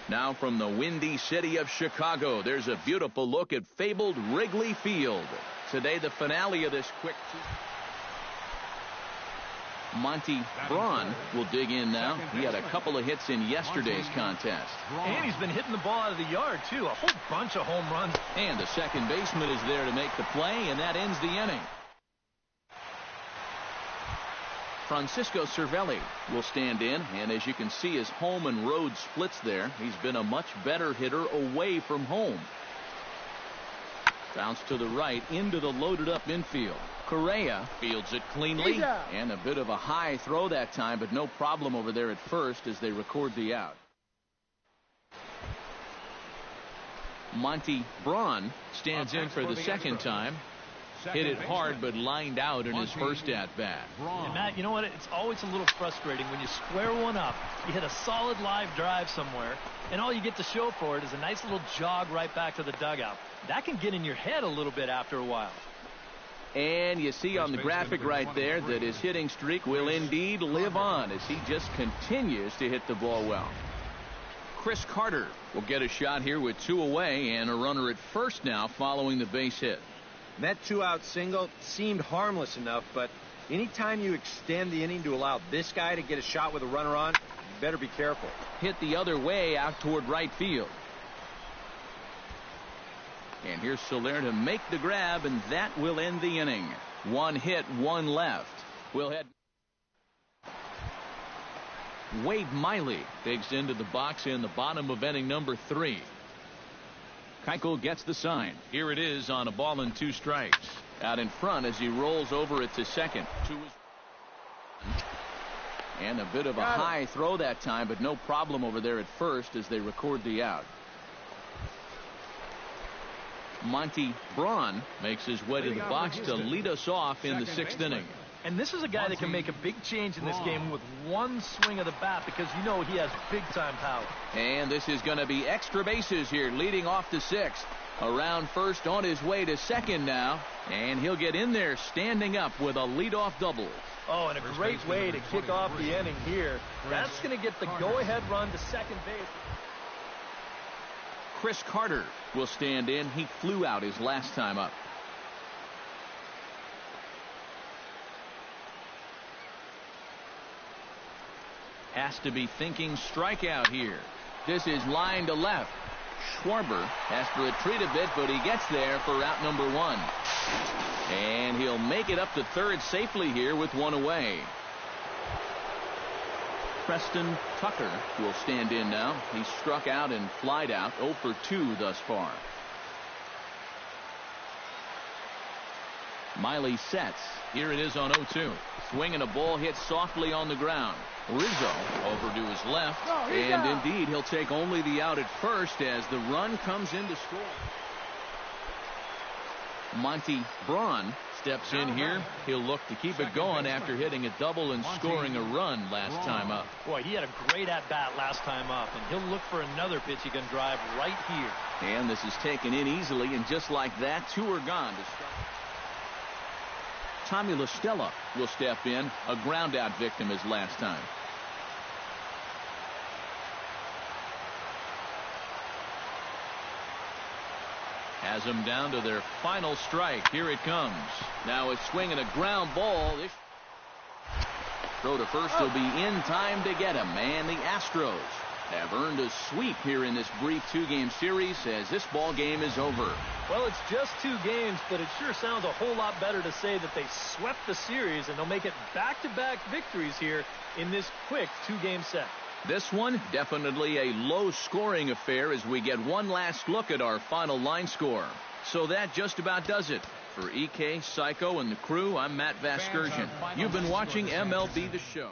Now from the windy city of Chicago, there's a beautiful look at fabled Wrigley Field. Today, the finale of this quick. Monty Braun will dig in now. He had a couple of hits in yesterday's contest. And he's been hitting the ball out of the yard, too. A whole bunch of home runs. And the second baseman is there to make the play, and that ends the inning. Francisco Cervelli will stand in, and as you can see, his home and road splits there. He's been a much better hitter away from home. Bounce to the right into the loaded-up infield. Correa fields it cleanly, and a bit of a high throw that time, but no problem over there at first as they record the out. Monty Braun stands in for the second time. Hit it hard, but lined out in his first at-bat. And Matt, you know what? It's always a little frustrating when you square one up. You hit a solid live drive somewhere, and all you get to show for it is a nice little jog right back to the dugout. That can get in your head a little bit after a while. And you see on the graphic right there that his hitting streak will indeed live on as he just continues to hit the ball well. Chris Carter will get a shot here with two away and a runner at first now following the base hit. That two-out single seemed harmless enough, but anytime you extend the inning to allow this guy to get a shot with a runner on, you better be careful. Hit the other way out toward right field. And here's Soler to make the grab, and that will end the inning. One hit, one left. We'll head. Wade Miley digs into the box in the bottom of inning number 3. Keuchel gets the sign. Here it is on a ball and 2 strikes. Out in front as he rolls over it to second. And a bit of a high throw that time, but no problem over there at first as they record the out. Monty Braun makes his way to the box to lead us off in the 6th inning. And this is a guy that can make a big change in this game with one swing of the bat because you know he has big-time power. And this is going to be extra bases here, leading off to 6th. Around first, on his way to second now. And he'll get in there standing up with a leadoff double. Oh, and a great way to kick off the inning here. That's going to get the go-ahead run to second base. Chris Carter will stand in. He flew out his last time up. Has to be thinking strikeout here. This is line to left. Schwarber has to retreat a bit, but he gets there for out number 1. And he'll make it up to third safely here with one away. Preston Tucker will stand in now. He struck out and flied out, 0 for 2 thus far. Miley sets. Here it is on 0-2. Swinging a ball hit softly on the ground. Rizzo over to his left. And indeed, he'll take only the out at first as the run comes in to score. Monty Braun steps in here. He'll look to keep it going after hitting a double and scoring a run last time up. Boy, he had a great at-bat last time up, and he'll look for another pitch he can drive right here. And this is taken in easily, and just like that, 2 are gone to start. Tommy La Stella will step in, a ground-out victim as last time. Has them down to their final strike. Here it comes. Now it's swinging a ground ball. This throw to first will be in time to get him. And the Astros have earned a sweep here in this brief 2-game series as this ball game is over. Well, it's just 2 games, but it sure sounds a whole lot better to say that they swept the series and they'll make it back-to-back victories here in this quick 2-game set. This one definitely a low-scoring affair as we get one last look at our final line score. So that just about does it. For EK, Psycho, and the crew, I'm Matt Vasgersian. You've been watching MLB The Show.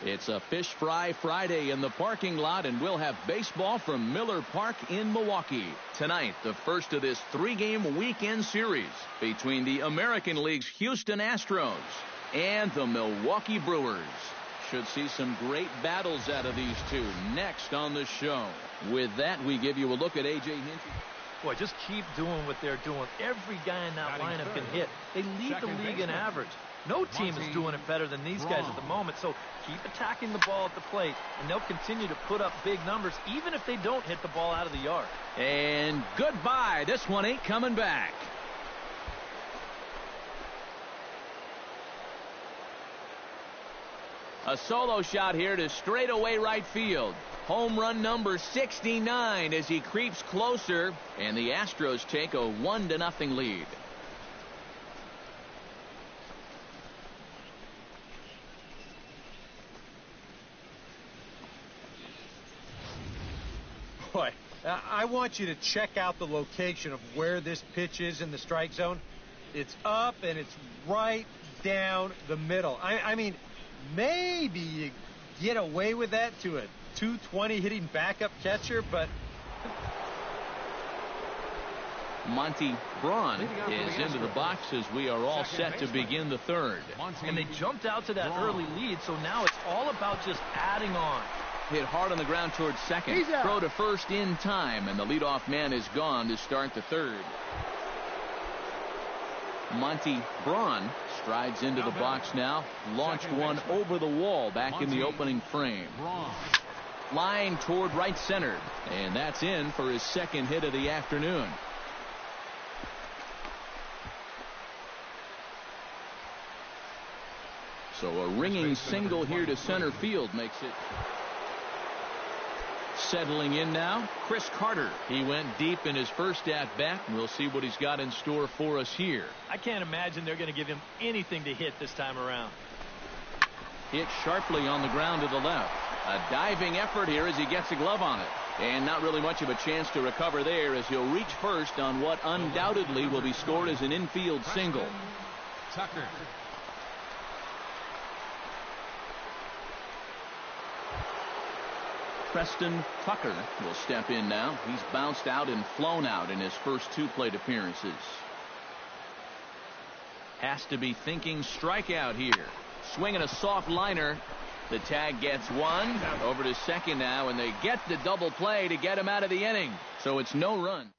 It's a Fish Fry Friday in the parking lot, and we'll have baseball from Miller Park in Milwaukee. Tonight, the first of this 3-game weekend series between the American League's Houston Astros and the Milwaukee Brewers. Should see some great battles out of these two next on the show. With that, we give you a look at A.J. Hinch. Boy, just keep doing what they're doing. Every guy in that lineup can hit. They lead the league in average. No team is doing it better than these guys at the moment, so keep attacking the ball at the plate, and they'll continue to put up big numbers, even if they don't hit the ball out of the yard. And goodbye. This one ain't coming back. A solo shot here to straightaway right field. Home run number 69 as he creeps closer, and the Astros take a 1-0 lead. Boy, I want you to check out the location of where this pitch is in the strike zone. It's up and it's right down the middle. I mean, maybe you get away with that to a 220 hitting backup catcher, but Monty Braun is into the box as we are all set to begin the third. And they jumped out to that early lead, so now it's all about just adding on. Hit hard on the ground towards second. Throw to first in time, and the leadoff man is gone to start the third. Monty Braun strides into the box now. Launched one over the wall back in the opening frame. Line toward right center, and that's in for his second hit of the afternoon. So a ringing single here to center field makes it. Settling in now, Chris Carter. He went deep in his first at-bat, and we'll see what he's got in store for us here. I can't imagine they're going to give him anything to hit this time around. Hit sharply on the ground to the left. A diving effort here as he gets a glove on it. And not really much of a chance to recover there as he'll reach first on what undoubtedly will be scored as an infield single. Tucker. Preston Tucker will step in now. He's bounced out and flown out in his first 2 plate appearances. Has to be thinking strikeout here. Swinging a soft liner. The tag gets one. Over to second now, and they get the double play to get him out of the inning. So it's no run.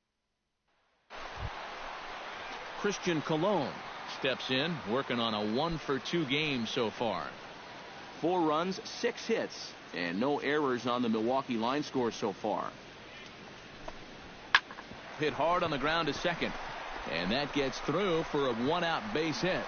Christian Colon steps in, working on a 1-for-2 game so far. 4 runs, 6 hits. And no errors on the Milwaukee line score so far. Hit hard on the ground to second. And that gets through for a 1-out base hit.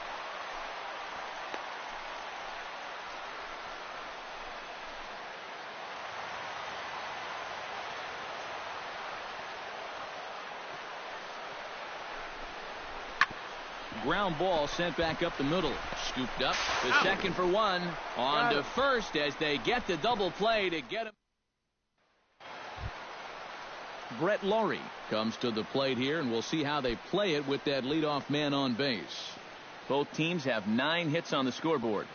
Ground ball sent back up the middle. Scooped up to second for 1. On to first as they get the double play to get him. Brett Laurie comes to the plate here, and we'll see how they play it with that leadoff man on base. Both teams have 9 hits on the scoreboard.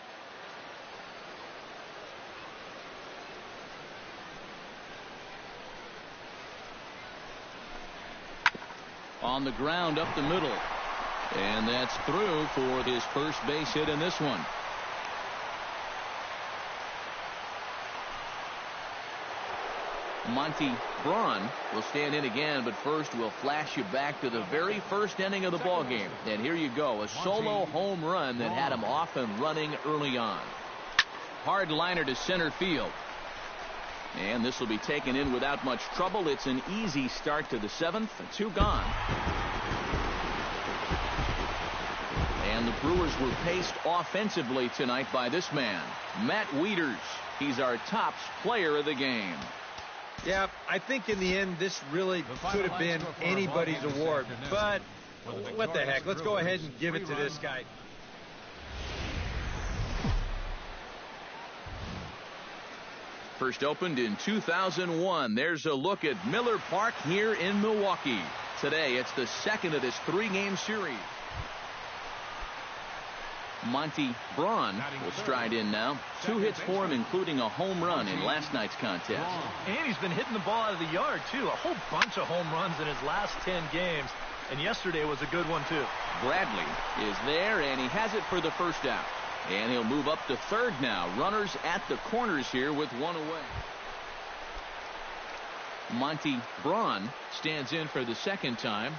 On the ground up the middle. And that's through for his first base hit in this one. Monty Braun will stand in again, but first we'll flash you back to the very first inning of the ball game. And here you go, a solo home run that had him off and running early on. Hard liner to center field. And this will be taken in without much trouble. It's an easy start to the 7th, and 2 gone. And the Brewers were paced offensively tonight by this man, Matt Wieters. He's our top player of the game. Yeah, I think in the end this really could have been anybody's award, but what the heck, let's go ahead and give it to this guy. First opened in 2001. There's a look at Miller Park here in Milwaukee. Today it's the second of this 3-game series. Monty Braun will stride in now. 2 hits for him, including a home run in last night's contest. And he's been hitting the ball out of the yard, too. A whole bunch of home runs in his last 10 games. And yesterday was a good one, too. Bradley is there, and he has it for the first out. And he'll move up to third now. Runners at the corners here with 1 away. Monty Braun stands in for the second time.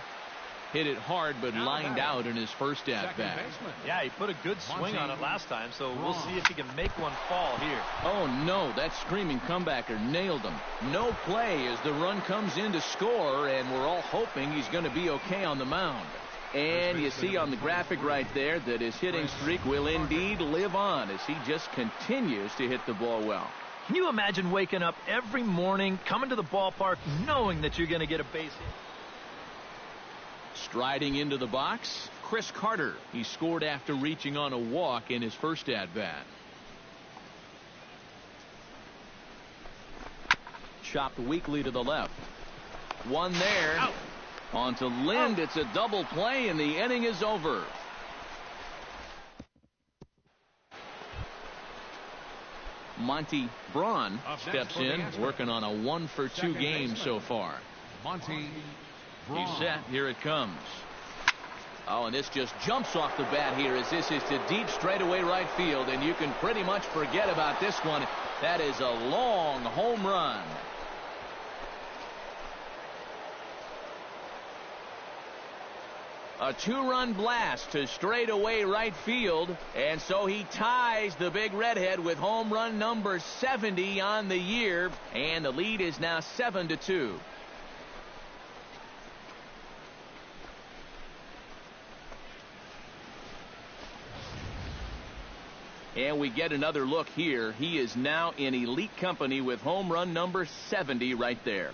Hit it hard, but lined out in his first at-bat. Yeah, he put a good swing on it last time, so we'll see if he can make one fall here. Oh, no, that screaming comebacker nailed him. No play as the run comes in to score, and we're all hoping he's going to be okay on the mound. And you see on the graphic right there that his hitting streak will indeed live on as he just continues to hit the ball well. Can you imagine waking up every morning, coming to the ballpark, knowing that you're going to get a base hit? Striding into the box, Chris Carter. He scored after reaching on a walk in his first at-bat. Chopped weakly to the left. One there. Out. On to Lind. It's a double play, and the inning is over. Monty Braun steps in, working on a 1-for-2 game so far. Monty Braun. He's set. Here it comes. Oh, and this just jumps off the bat here as this is to deep straightaway right field, and you can pretty much forget about this one. That is a long home run. A 2-run blast to straightaway right field, and so he ties the big redhead with home run number 70 on the year, and the lead is now 7-2. And we get another look here. He is now in elite company with home run number 70 right there.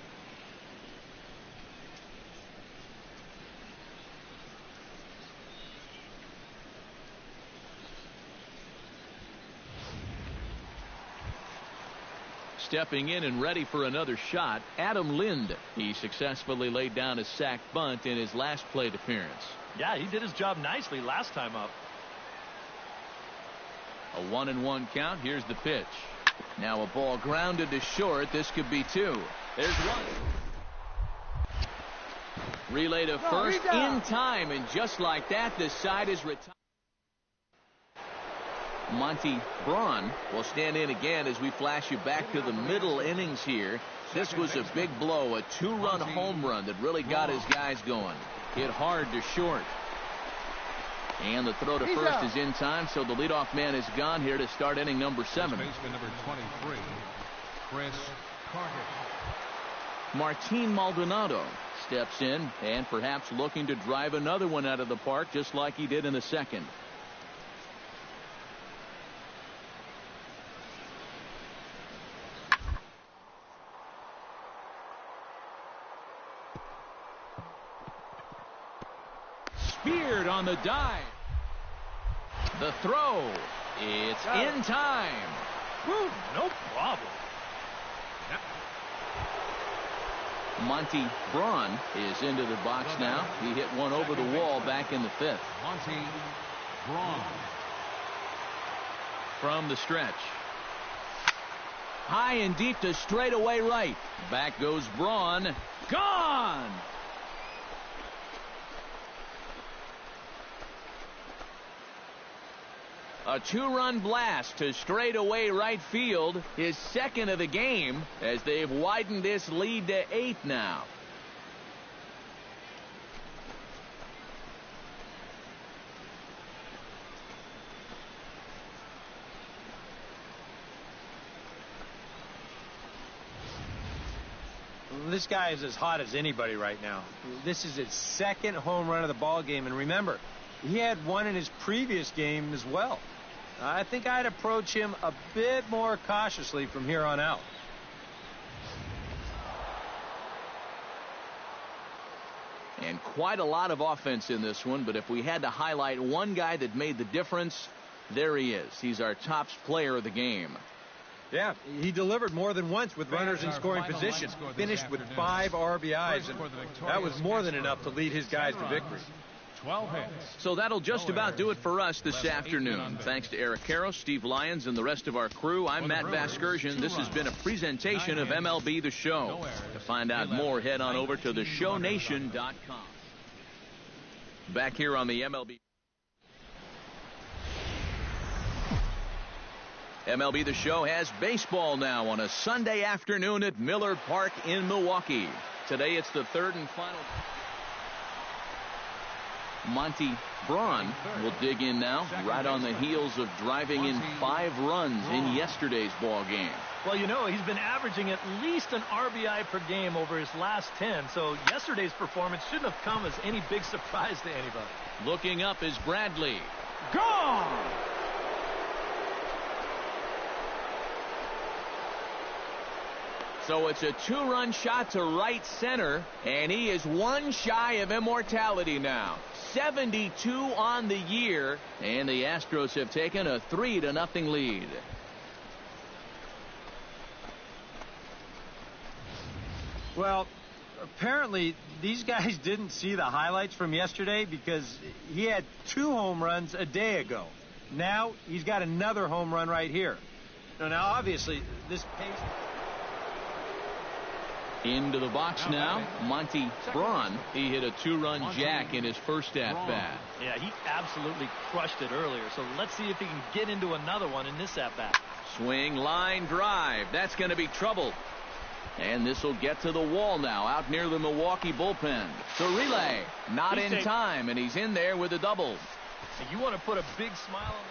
Stepping in and ready for another shot, Adam Lind. He successfully laid down a sac bunt in his last plate appearance. Yeah, he did his job nicely last time up. A 1-1 count. Here's the pitch. Now a ball grounded to short. This could be 2. There's 1. Relay to first in time, and just like that, this side is retired. Monty Braun will stand in again as we flash you back to the middle innings here. This was a big blow, a 2-run home run that really got his guys going. Hit hard to short. And the throw to first is in time, so the leadoff man is gone here to start inning number 7. Baseman number 23, Chris Carter. Martin Maldonado steps in and perhaps looking to drive another one out of the park just like he did in the second. Speared on the dive. The throw. It's in time. Whew, no problem. Monty Braun is into the box now. He hit one over the wall back in the 5th. Monty Braun. From the stretch. High and deep to straightaway right. Back goes Braun. Gone! A 2-run blast to straightaway right field, his second of the game, as they've widened this lead to 8 now. This guy is as hot as anybody right now. This is his second home run of the ball game, and remember, he had one in his previous game as well. I think I'd approach him a bit more cautiously from here on out. And quite a lot of offense in this one, but if we had to highlight one guy that made the difference, there he is. He's our top player of the game. Yeah, he delivered more than once with runners in scoring position. Finished with 5 RBIs, and that was more than enough to lead his guys to victory. 12 hits. So that'll just about do it for us this afternoon. Thanks to Eric Karros, Steve Lyons, and the rest of our crew. I'm Matt Vasgersian. This has been a presentation of MLB The Show. To find out more, head on over to theshownation.com. Back here on the MLB The Show has baseball now on a Sunday afternoon at Miller Park in Milwaukee. Today it's the third and final. Monty Braun will dig in now, right on the heels of driving in 5 runs in yesterday's ball game. Well, you know, he's been averaging at least an RBI per game over his last 10, so yesterday's performance shouldn't have come as any big surprise to anybody. Looking up is Bradley. Gone! So it's a 2-run shot to right center, and he is one shy of immortality now. 72 on the year, and the Astros have taken a 3-0 lead. Well, apparently these guys didn't see the highlights from yesterday because he had 2 home runs a day ago. Now he's got another home run right here. Now obviously this pace. Into the box now, Monty Braun. He hit a 2-run jack in his first at-bat. Yeah, he absolutely crushed it earlier, so let's see if he can get into another one in this at-bat. Swing, line, drive. That's going to be trouble. And this will get to the wall now, out near the Milwaukee bullpen. The relay, not in time, and he's in there with a double. And you want to put a big smile on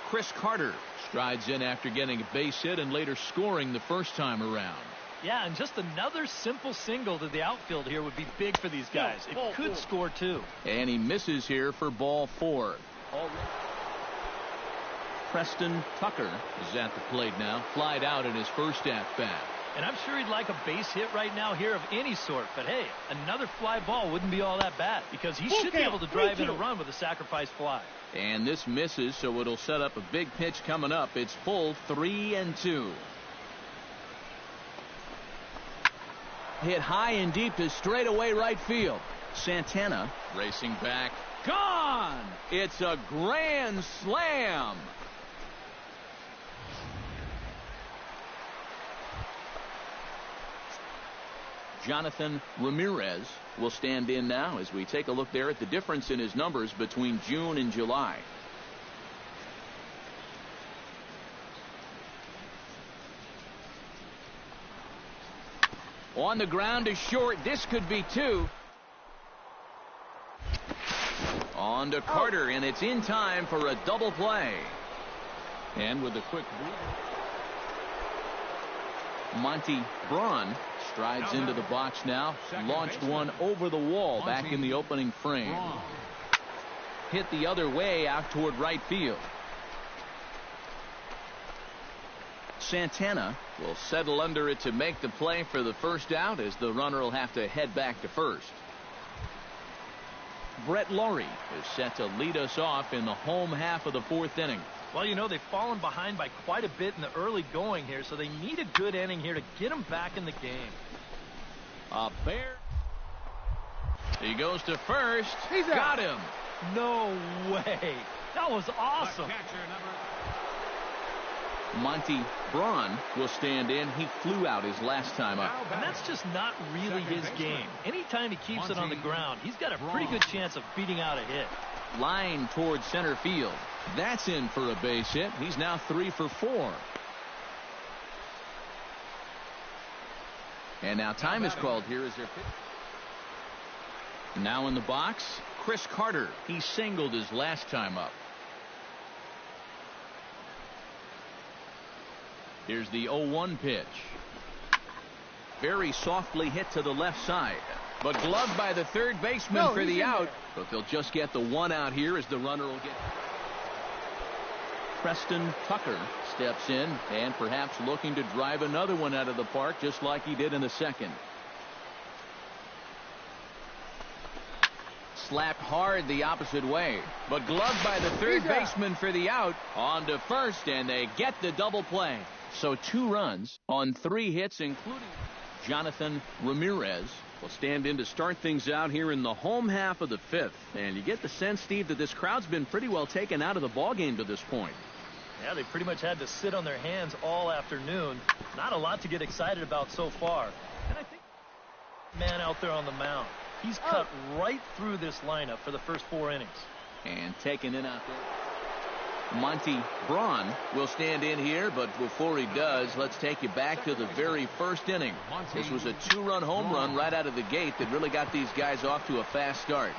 Chris Carter strides in after getting a base hit and later scoring the first time around. Yeah, and just another simple single to the outfield here would be big for these guys. It could score too. And he misses here for ball 4. Preston Tucker is at the plate now, flied out in his first at-bat. And I'm sure he'd like a base hit right now here of any sort. But hey, another fly ball wouldn't be all that bad because he should be able to drive in a run with a sacrifice fly. And this misses, so it'll set up a big pitch coming up. It's full 3-2. Hit high and deep to straightaway right field. Santana racing back. Gone! It's a grand slam. Jonathan Ramirez will stand in now as we take a look there at the difference in his numbers between June and July. On the ground to short. This could be 2. On to Carter, and it's in time for a double play. And with a quick Monty Braun strides into the box now. Launched one over the wall back in the opening frame. Hit the other way out toward right field. Santana will settle under it to make the play for the first out as the runner will have to head back to first. Brett Laurie is set to lead us off in the home half of the 4th inning. Well, you know, they've fallen behind by quite a bit in the early going here, so they need a good inning here to get them back in the game. A bear. He goes to first. He's got him. No way. That was awesome. Monty Braun will stand in. He flew out his last time up. And that's just not really his game. Anytime he keeps it on the ground, he's got a pretty good chance of beating out a hit. Line towards center field. That's in for a base hit. He's now 3 for 4. And now time is called here as their pitch. Now in the box, Chris Carter. He singled his last time up. Here's the 0-1 pitch. Very softly hit to the left side. But gloved by the third baseman for the out. But they'll just get the 1 out here as the runner will get. Preston Tucker steps in and perhaps looking to drive another one out of the park just like he did in the second. Slapped hard the opposite way. But gloved by the third baseman for the out. On to first, and they get the double play. So 2 runs on 3 hits, including Jonathan Ramirez will stand in to start things out here in the home half of the fifth. And you get the sense, Steve, that this crowd's been pretty well taken out of the ballgame to this point. Yeah, they pretty much had to sit on their hands all afternoon. Not a lot to get excited about so far. And I think man out there on the mound, he's cut right through this lineup for the first 4 innings. And taken in out there, Monty Braun will stand in here, but before he does, let's take you back to the very first inning. This was a 2-run home run right out of the gate that really got these guys off to a fast start.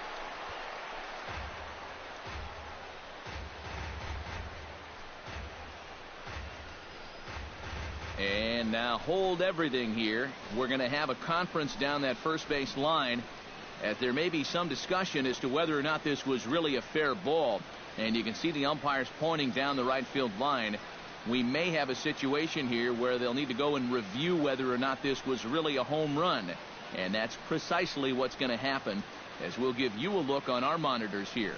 And now hold everything here. We're going to have a conference down that first base line. There may be some discussion as to whether or not this was really a fair ball. And you can see the umpires pointing down the right field line. We may have a situation here where they'll need to go and review whether or not this was really a home run. And that's precisely what's going to happen, as we'll give you a look on our monitors here.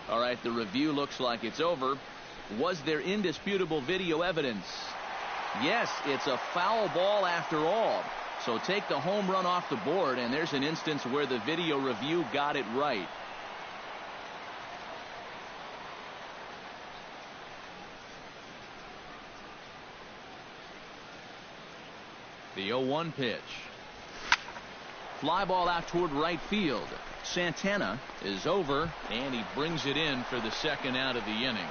All right, the review looks like it's over. Was there indisputable video evidence? Yes, it's a foul ball after all. So take the home run off the board, and there's an instance where the video review got it right. The 0-1 pitch. Fly ball out toward right field. Santana is over, and he brings it in for the second out of the inning.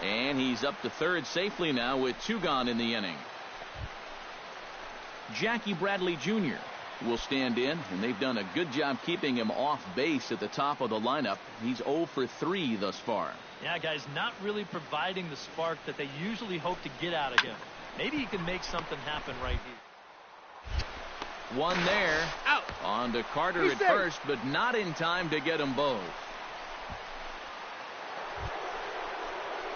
And he's up to third safely now with 2 gone in the inning. Jackie Bradley Jr. will stand in, and they've done a good job keeping him off base at the top of the lineup. He's 0 for 3 thus far. Yeah, guys, not really providing the spark that they usually hope to get out of him. Maybe he can make something happen right here. One there. Out. On to Carter at first, but not in time to get them both.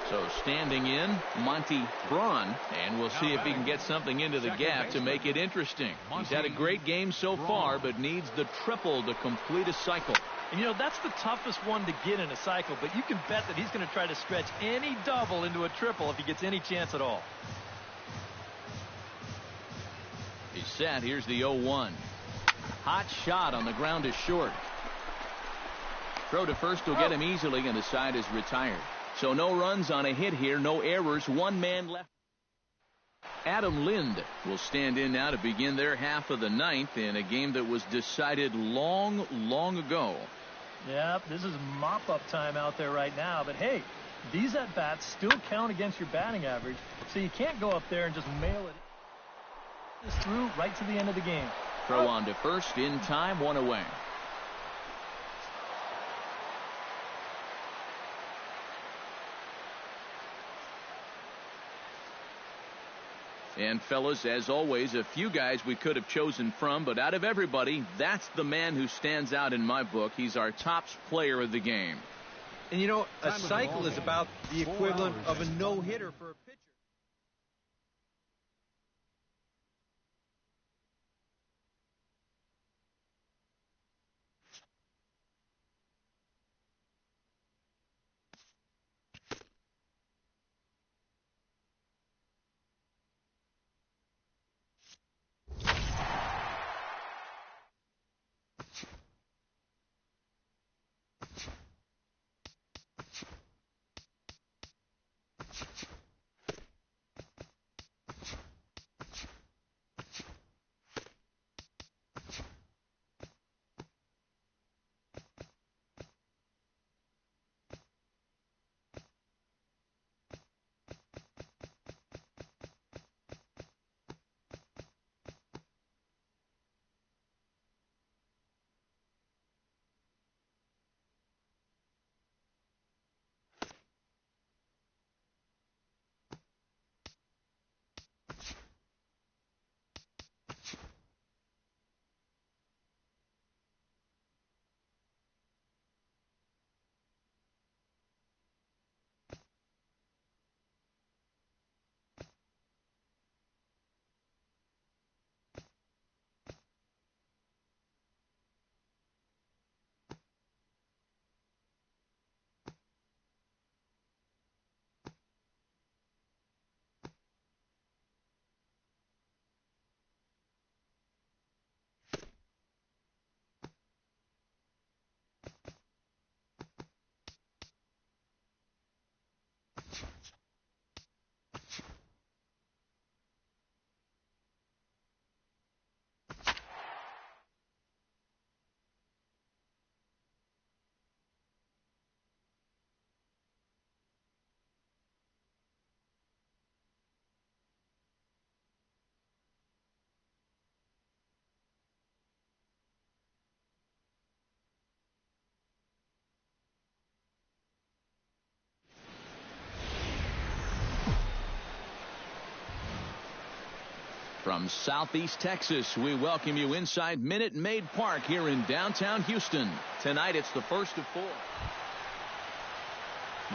So standing in, Monty Braun, and we'll see if he can get something into the gap to make it interesting. He's had a great game so far, but needs the triple to complete a cycle. And you know, that's the toughest one to get in a cycle, but you can bet that he's going to try to stretch any double into a triple if he gets any chance at all. He's set. Here's the 0-1. Hot shot on the ground is short. Throw to first will get him easily, and the side is retired. So no runs on a hit here, no errors, 1 man left. Adam Lind will stand in now to begin their half of the ninth in a game that was decided long, long ago. Yep, this is mop-up time out there right now, but hey, these at-bats still count against your batting average, so you can't go up there and just mail it through right to the end of the game. Throw on to first in time, 1 away. And fellas, as always, a few guys we could have chosen from, but out of everybody, that's the man who stands out in my book. He's our top player of the game. And you know, a cycle is about the equivalent of a no-hitter for a pitcher. From Southeast Texas, we welcome you inside Minute Maid Park here in downtown Houston. Tonight, it's the first of 4.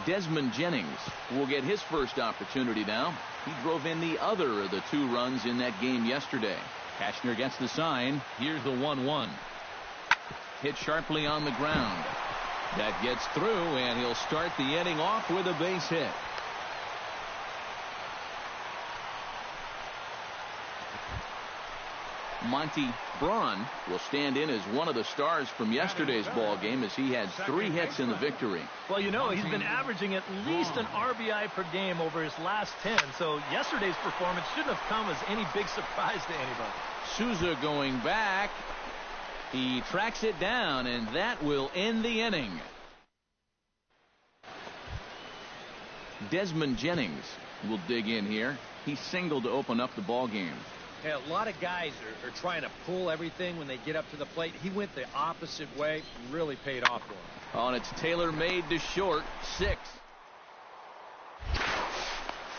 Desmond Jennings will get his first opportunity now. He drove in the other of the 2 runs in that game yesterday. Kashner gets the sign. Here's the 1-1. Hit sharply on the ground. That gets through, and he'll start the inning off with a base hit. Monty Braun will stand in as one of the stars from yesterday's ball game as he had 3 hits in the victory. Well, you know, he's been averaging at least an RBI per game over his last 10, so yesterday's performance shouldn't have come as any big surprise to anybody. Souza going back. He tracks it down, and that will end the inning. Desmond Jennings will dig in here. He singled to open up the ball game. Yeah, a lot of guys are trying to pull everything when they get up to the plate. He went the opposite way. Really paid off for him. Oh, and it's tailor-made to short. 6.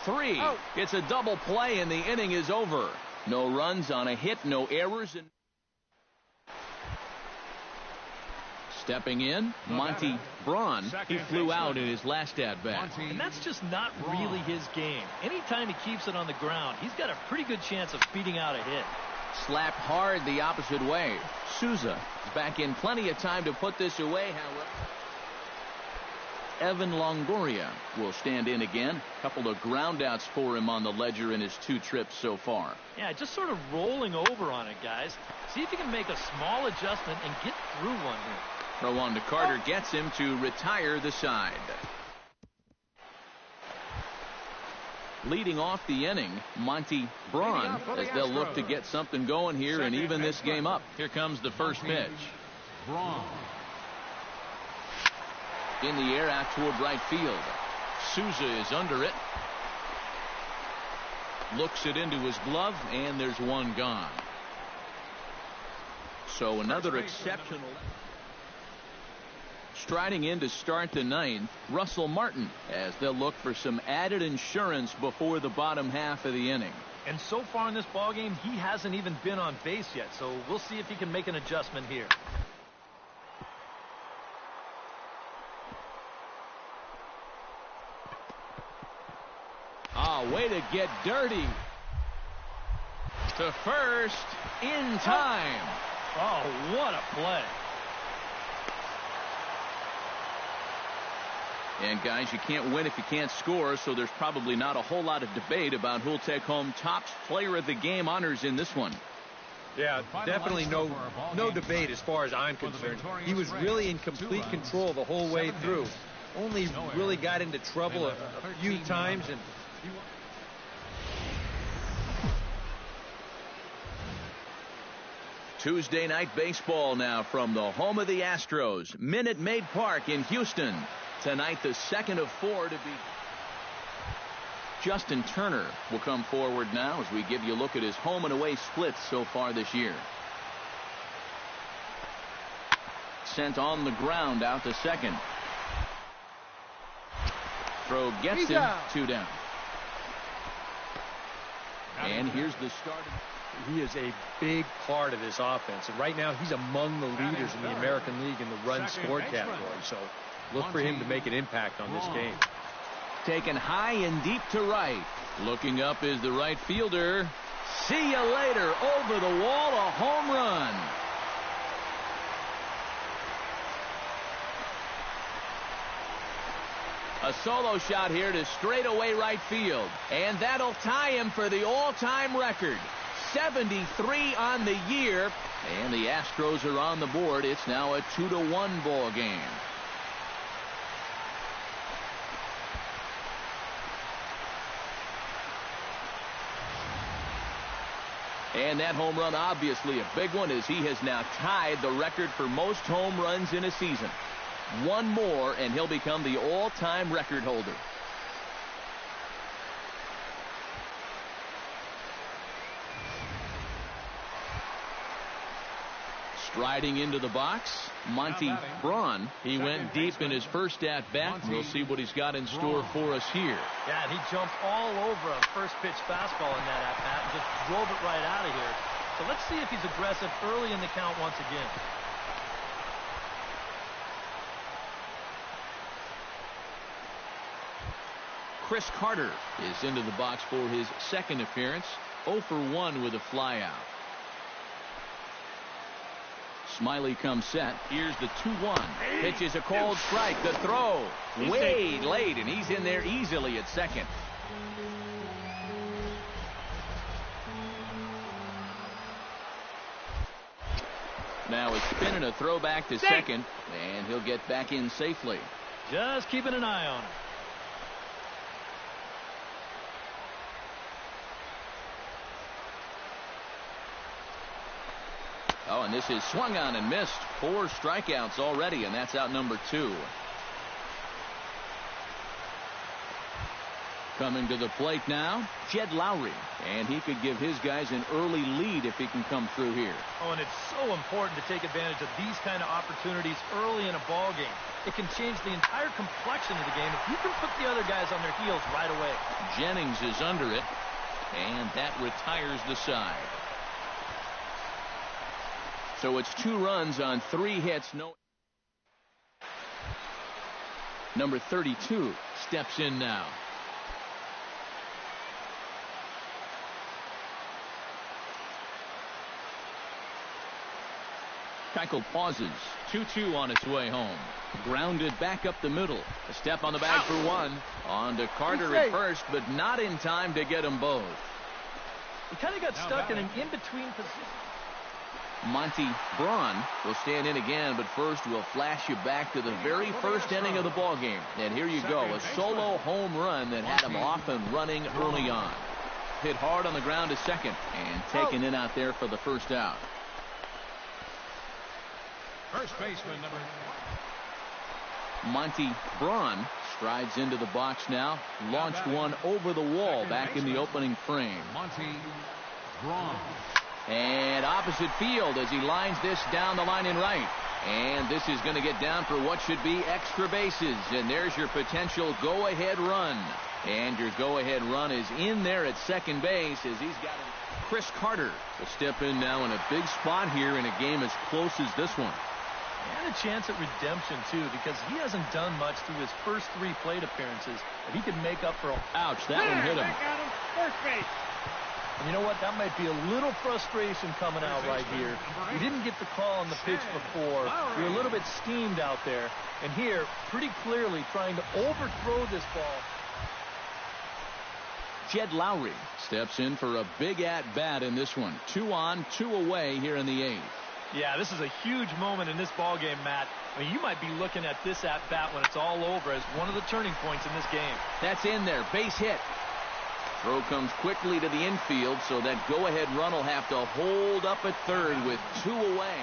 3. Oh. It's a double play, and the inning is over. No runs on a hit, no errors. And stepping in, Monty Braun. He flew out in his last at-bat. And that's just not really his game. Anytime he keeps it on the ground, he's got a pretty good chance of beating out a hit. Slapped hard the opposite way. Souza is back in plenty of time to put this away, however. Evan Longoria will stand in again. Couple of groundouts for him on the ledger in his 2 trips so far. Yeah, just sort of rolling over on it, guys. See if you can make a small adjustment and get through one here. Throw on to Carter gets him to retire the side. Leading off the inning, Monty Braun, as they'll look to get something going here and even this game up. Here comes the first pitch. Braun. In the air out toward right field. Souza is under it. Looks it into his glove, and there's one gone. So another exceptional. Striding in to start the 9th, Russell Martin, as they'll look for some added insurance before the bottom half of the inning. And so far in this ballgame, he hasn't even been on base yet, so we'll see if he can make an adjustment here. Way to get dirty. To first, in time. Oh, what a play. And guys, you can't win if you can't score, so there's probably not a whole lot of debate about who'll take home top player of the game honors in this one. Yeah, definitely no debate as far as I'm concerned. He was really in complete control the whole way through. Only really got into trouble a few times. And Tuesday night baseball now from the home of the Astros, Minute Maid Park in Houston. Tonight, the second of 4 to be. Justin Turner will come forward now as we give you a look at his home and away splits so far this year. Sent on the ground out to second. Throw gets him. 2 down. And here's the start. He is a big part of this offense. And right now, he's among the leaders in the American League in the runs scored category. So look for him to make an impact on this game. Taken high and deep to right. Looking up is the right fielder. See you later. Over the wall, a home run. A solo shot here to straightaway right field. And that'll tie him for the all-time record. 73 on the year. And the Astros are on the board. It's now a 2-1 ball game. And that home run, obviously a big one, as he has now tied the record for most home runs in a season. One more, and he'll become the all-time record holder. Riding into the box, Monty Braun. He went deep in his first at-bat. We'll see what he's got in store for us here. Yeah, and he jumped all over a first-pitch fastball in that at-bat and just drove it right out of here. So let's see if he's aggressive early in the count once again. Chris Carter is into the box for his second appearance. 0 for 1 with a flyout. Smiley comes set. Here's the 2-1. Pitches a cold strike. The throw way late, and he's in there easily at second. Now a spin and a throw back to second, and he'll get back in safely. Just keeping an eye on him. Oh, and this is swung on and missed. 4 strikeouts already, and that's out number 2. Coming to the plate now, Jed Lowry. And he could give his guys an early lead if he can come through here. Oh, and it's so important to take advantage of these kind of opportunities early in a ball game. It can change the entire complexion of the game if you can put the other guys on their heels right away. Jennings is under it, and that retires the side. So it's 2 runs on 3 hits. Number 32 steps in now. Keuchel pauses. 2-2 on its way home. Grounded back up the middle. A step on the bag for 1. On to Carter at first, but not in time to get them both. He kind of got stuck in an in-between position. Monty Braun will stand in again, but first we'll flash you back to the very first inning of the ball game. And here you go, a solo home run that had him off and running early on. Hit hard on the ground to second and taken in out there for the first out. First baseman number 1. Monty Braun strides into the box now. Launched one over the wall back in the opening frame. Monty Braun. And opposite field as he lines this down the line in right. And this is going to get down for what should be extra bases. And there's your potential go-ahead run. And your go-ahead run is in there at second base as he's got Chris Carter will step in now in a big spot here in a game as close as this one. And a chance at redemption, too, because he hasn't done much through his first 3 plate appearances that he can make up for. Ouch, that one hit him. First base. And you know what? That might be a little frustration coming out right here. You didn't get the call on the pitch before. You're a little bit steamed out there. And here, pretty clearly trying to overthrow this ball. Jed Lowry steps in for a big at-bat in this one. 2 on, 2 away here in the 8th. Yeah, this is a huge moment in this ball game, Matt. I mean, you might be looking at this at-bat when it's all over as one of the turning points in this game. That's in there. Base hit. Throw comes quickly to the infield, so that go-ahead run will have to hold up at third with 2 away.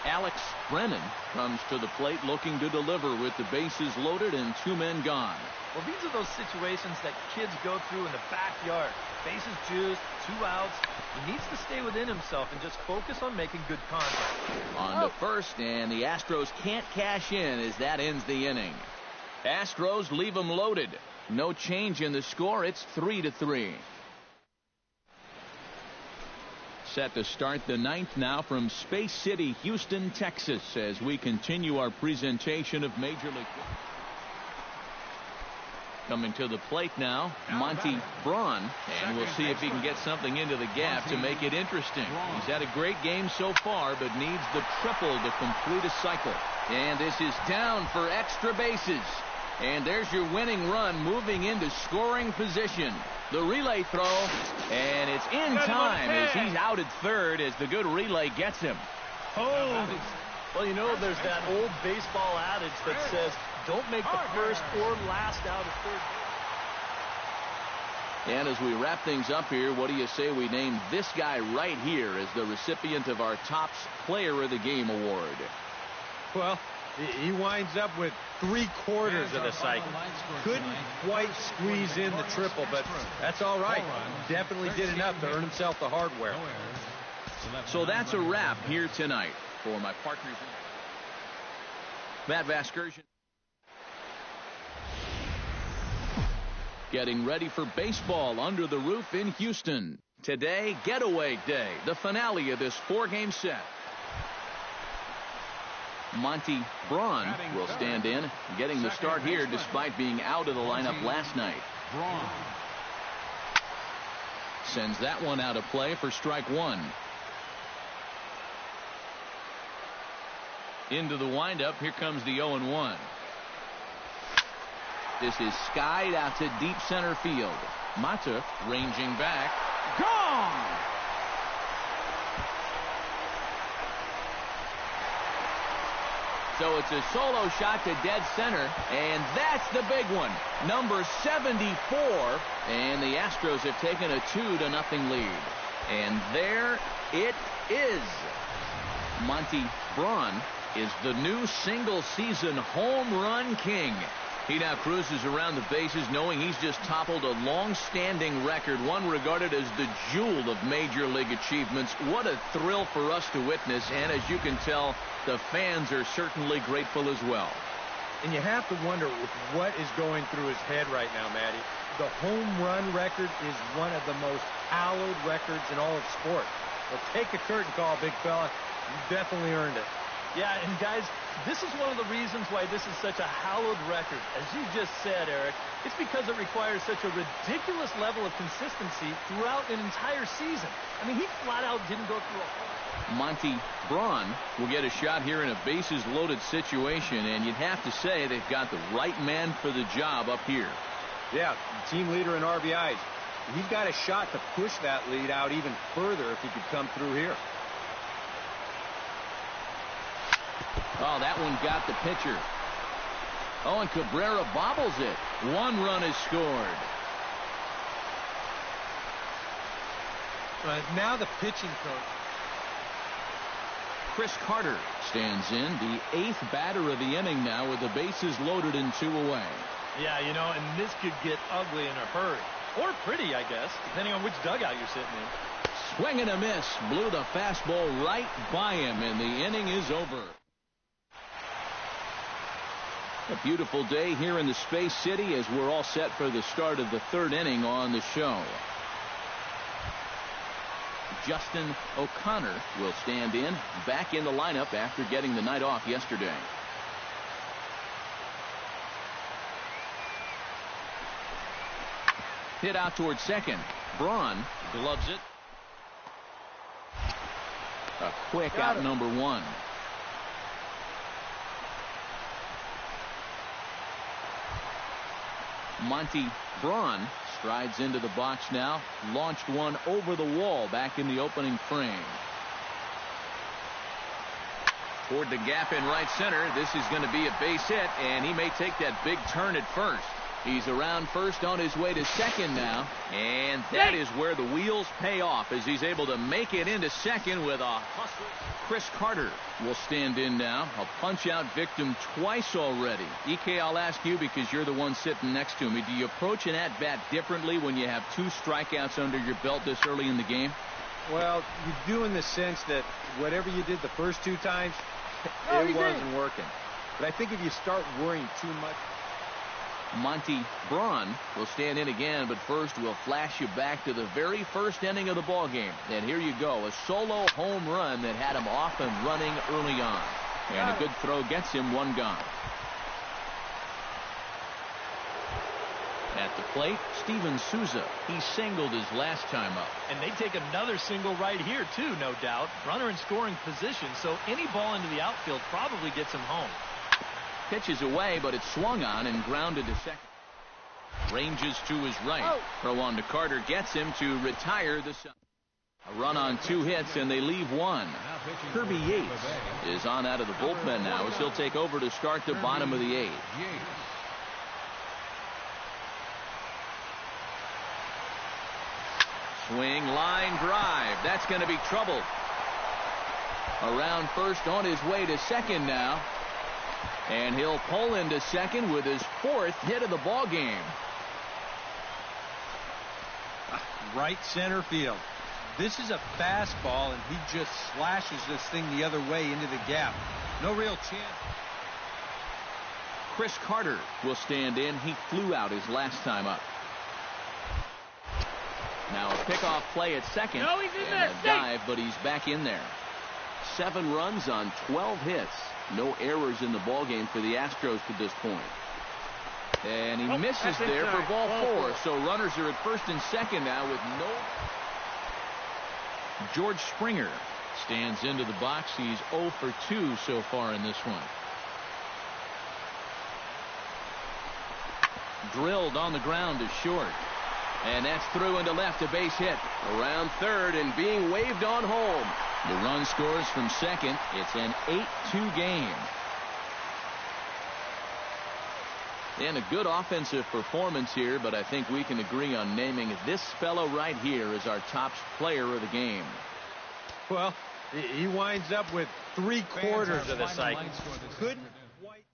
Alex Brennan comes to the plate looking to deliver with the bases loaded and 2 men gone. Well, these are those situations that kids go through in the backyard. Bases juiced, 2 outs. He needs to stay within himself and just focus on making good contact. On to first, and the Astros can't cash in as that ends the inning. Astros leave them loaded. No change in the score. It's 3-3. Set to start the 9th now from Space City, Houston, Texas, as we continue our presentation of Major League. Coming to the plate now, Monty Braun, and we'll see if he can get something into the gap to make it interesting. He's had a great game so far, but needs the triple to complete a cycle. And this is down for extra bases. And there's your winning run moving into scoring position. The relay throw, and it's in time as he's out at third as the good relay gets him. Oh, well, you know, there's that old baseball adage that says, don't make the first or last out at third. And as we wrap things up here, what do you say we name this guy right here as the recipient of our Topps Player of the Game award? Well, he winds up with 3/4 of the cycle. Couldn't quite squeeze in the triple, but that's all right. Definitely did enough to earn himself the hardware. So that's a wrap here tonight for my partners. Matt Vasgersian getting ready for baseball under the roof in Houston. Today, getaway day, the finale of this 4-game set. Monty Braun will stand in, getting the start here despite being out of the lineup last night. Sends that one out of play for strike one. Into the windup, here comes the 0-1. This is skied out to deep center field. Mata ranging back. Gone! So it's a solo shot to dead center, and that's the big one. Number 74, and the Astros have taken a 2-0 lead. And there it is. Monty Braun is the new single-season home run king. He now cruises around the bases knowing he's just toppled a long-standing record, one regarded as the jewel of Major League achievements. What a thrill for us to witness, and as you can tell, the fans are certainly grateful as well. And you have to wonder what is going through his head right now, Matty. The home run record is one of the most hallowed records in all of sport. Well, take a curtain call, big fella. You definitely earned it. Yeah, and guys, this is one of the reasons why this is such a hallowed record. As you just said, Eric, it's because it requires such a ridiculous level of consistency throughout an entire season. I mean, he flat out didn't go through a whole... Monty Braun will get a shot here in a bases-loaded situation, and you'd have to say they've got the right man for the job up here. Yeah, team leader in RBIs. He's got a shot to push that lead out even further if he could come through here. Oh, that one got the pitcher. Oh, and Cabrera bobbles it. 1 run is scored. Now the pitching coach. Chris Carter stands in, the 8th batter of the inning now with the bases loaded and 2 away. Yeah, you know, and this could get ugly in a hurry. Or pretty, I guess, depending on which dugout you're sitting in. Swing and a miss. Blew the fastball right by him, and the inning is over. A beautiful day here in the Space City as we're all set for the start of the 3rd inning on the show. Justin O'Connor will stand in, back in the lineup after getting the night off yesterday. Hit out towards second. Braun gloves it. A quick out number 1. Monty Braun strides into the box now. Launched one over the wall back in the opening frame. Toward the gap in right center. This is going to be a base hit, and he may take that big turn at first. He's around first on his way to second now, and that is where the wheels pay off as he's able to make it into second with a hustle. Chris Carter will stand in now, a punch-out victim twice already. EK, I'll ask you because you're the one sitting next to me. Do you approach an at-bat differently when you have 2 strikeouts under your belt this early in the game? Well, you do in the sense that whatever you did the first 2 times, it wasn't working. But I think if you start worrying too much... Monty Braun will stand in again, but first we'll flash you back to the very first inning of the ball game. And here you go, a solo home run that had him off and running early on. And a good throw gets him 1 gone. At the plate, Steven Souza. He singled his last time up. And they take another single right here, too, no doubt. Runner in scoring position, so any ball into the outfield probably gets him home. Pitches away, but it's swung on and grounded to second. Ranges to his right. Throw on to Carter gets him to retire the side. A run on 2 hits, and they leave 1. Kirby Yates is on out of the bullpen now as he'll take over to start the bottom of the 8th. Swing, line drive. That's going to be trouble. Around first on his way to second now. And he'll pull into second with his 4th hit of the ball game. Right center field. This is a fastball, and he just slashes this thing the other way into the gap. No real chance. Chris Carter will stand in. He flew out his last time up. Now a pickoff play at second. No, he's in and there. a dive, but he's back in there. 7 runs on 12 hits. No errors in the ballgame for the Astros to this point. And he misses there for ball 4. So runners are at first and second now with no. George Springer stands into the box. He's 0 for 2 so far in this one. Drilled on the ground to short. And that's through into left, a base hit. Around third and being waved on home. The run scores from second. It's an 8-2 game. And a good offensive performance here, but I think we can agree on naming this fellow right here as our top player of the game. Well, he winds up with 3/4 of the cycle. Couldn't quite.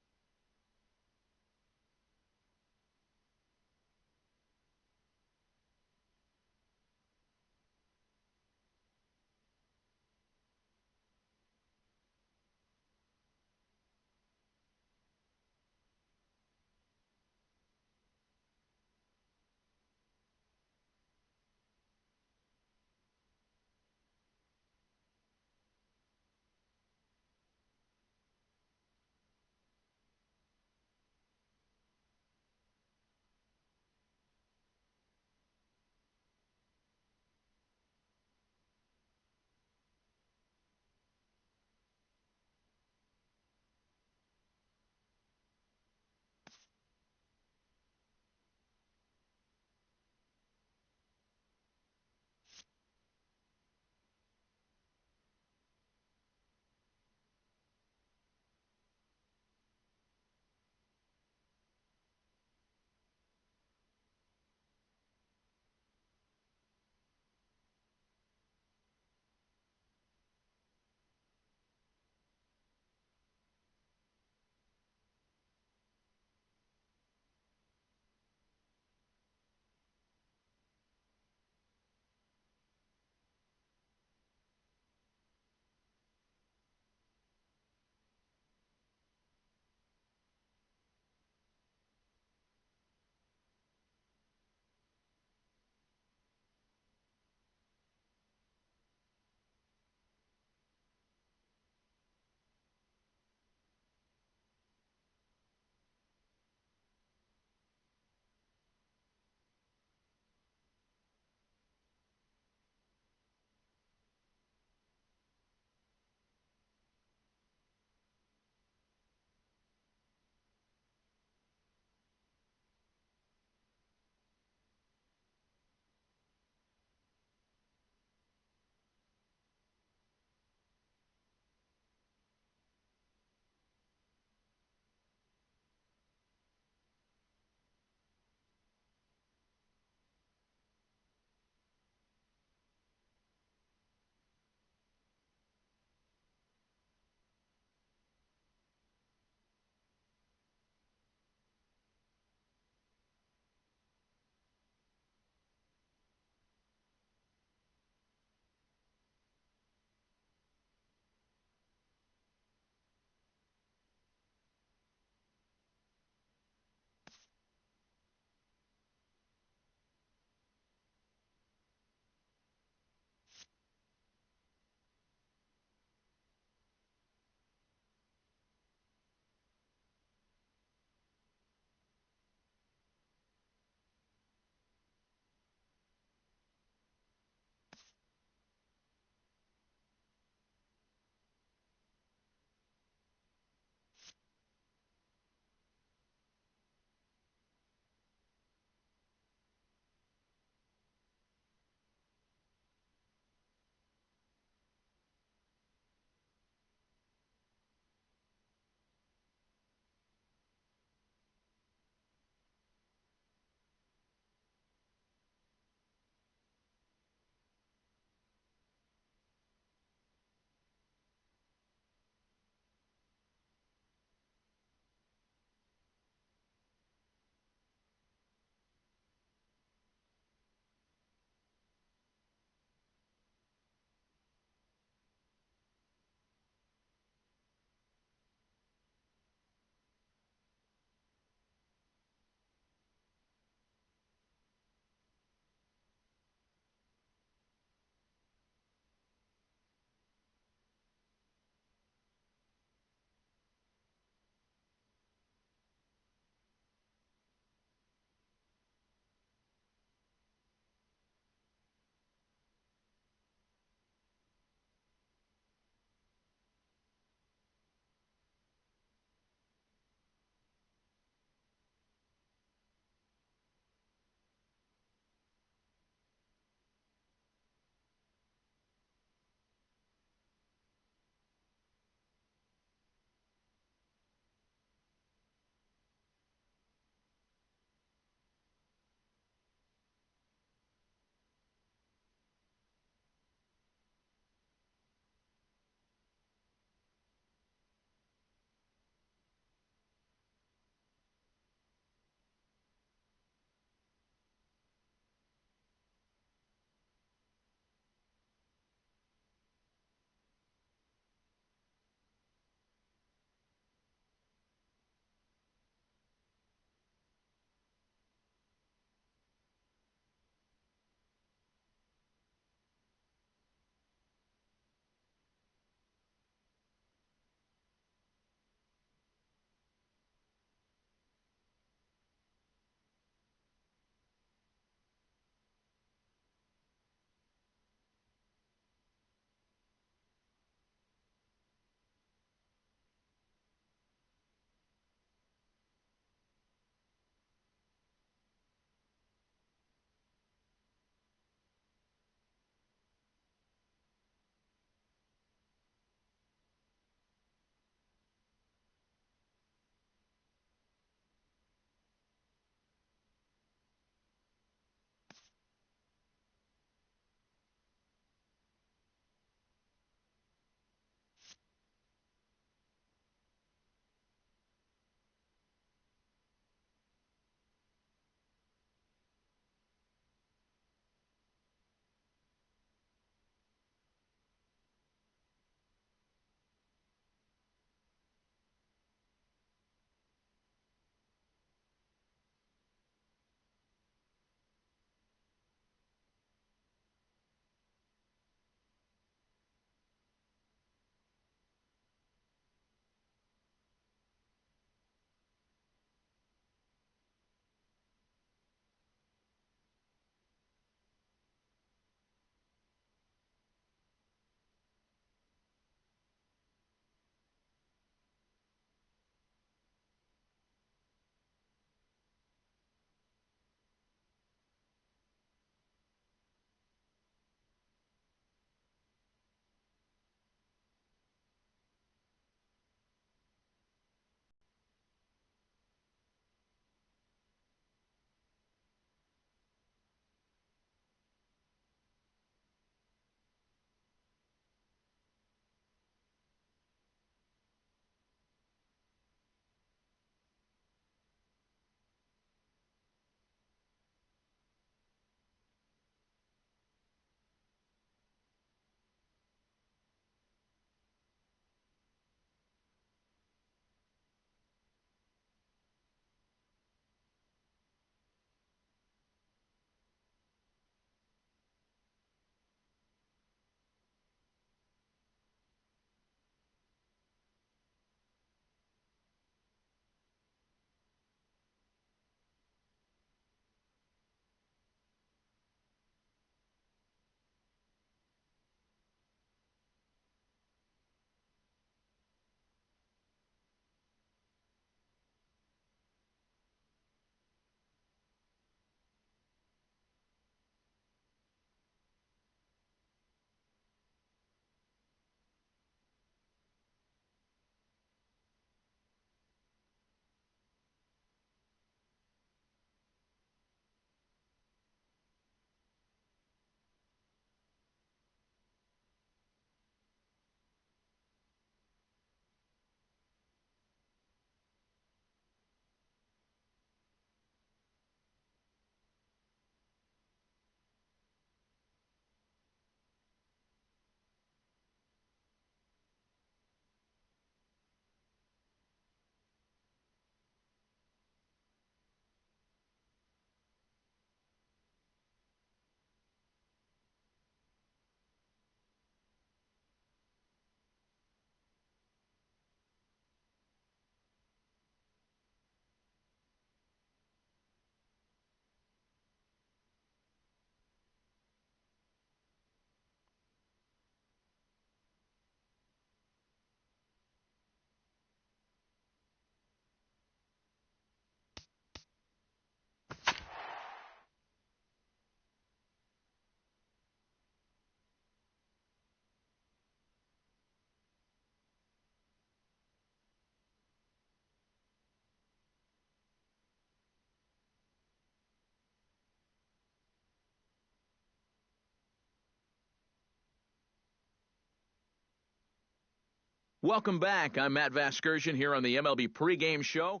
Welcome back. I'm Matt Vasgersian here on the MLB pregame show.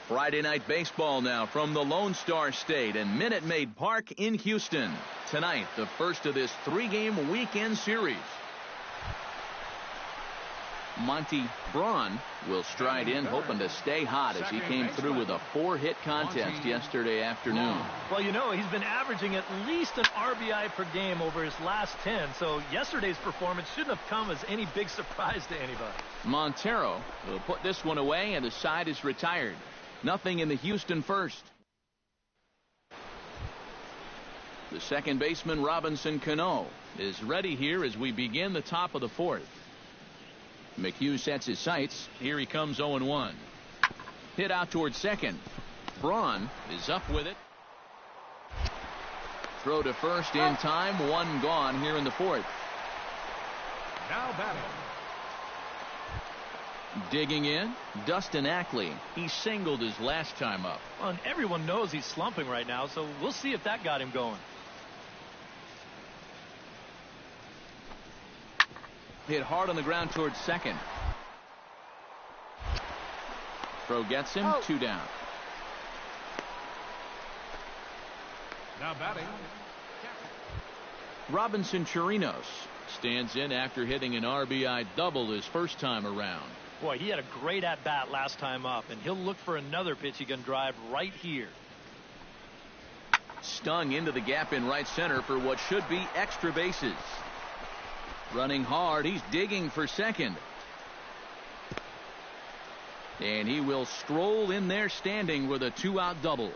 Friday night baseball now from the Lone Star State and Minute Maid Park in Houston. Tonight, the first of this three-game weekend series. Monty Braun will stride in, hoping to stay hot as he came through with a 4-hit contest yesterday afternoon. Well, you know, he's been averaging at least an RBI per game over his last 10, so yesterday's performance shouldn't have come as any big surprise to anybody. Montero will put this one away, and the side is retired. Nothing in the Houston first. The second baseman, Robinson Cano, is ready here as we begin the top of the fourth. McHugh sets his sights. Here he comes 0-1. Hit out towards second. Braun is up with it. Throw to first in time. One gone here in the fourth. Now batting. Digging in, Dustin Ackley. He singled his last time up. Well, and everyone knows he's slumping right now, so we'll see if that got him going. Hit hard on the ground towards second. Throw gets him. 2 down. Now batting. Robinson Chirinos stands in after hitting an RBI double his first time around. Boy, he had a great at-bat last time up, and he'll look for another pitch he can drive right here. Stung into the gap in right center for what should be extra bases. Running hard, he's digging for second. And he will stroll in there standing with a 2-out double.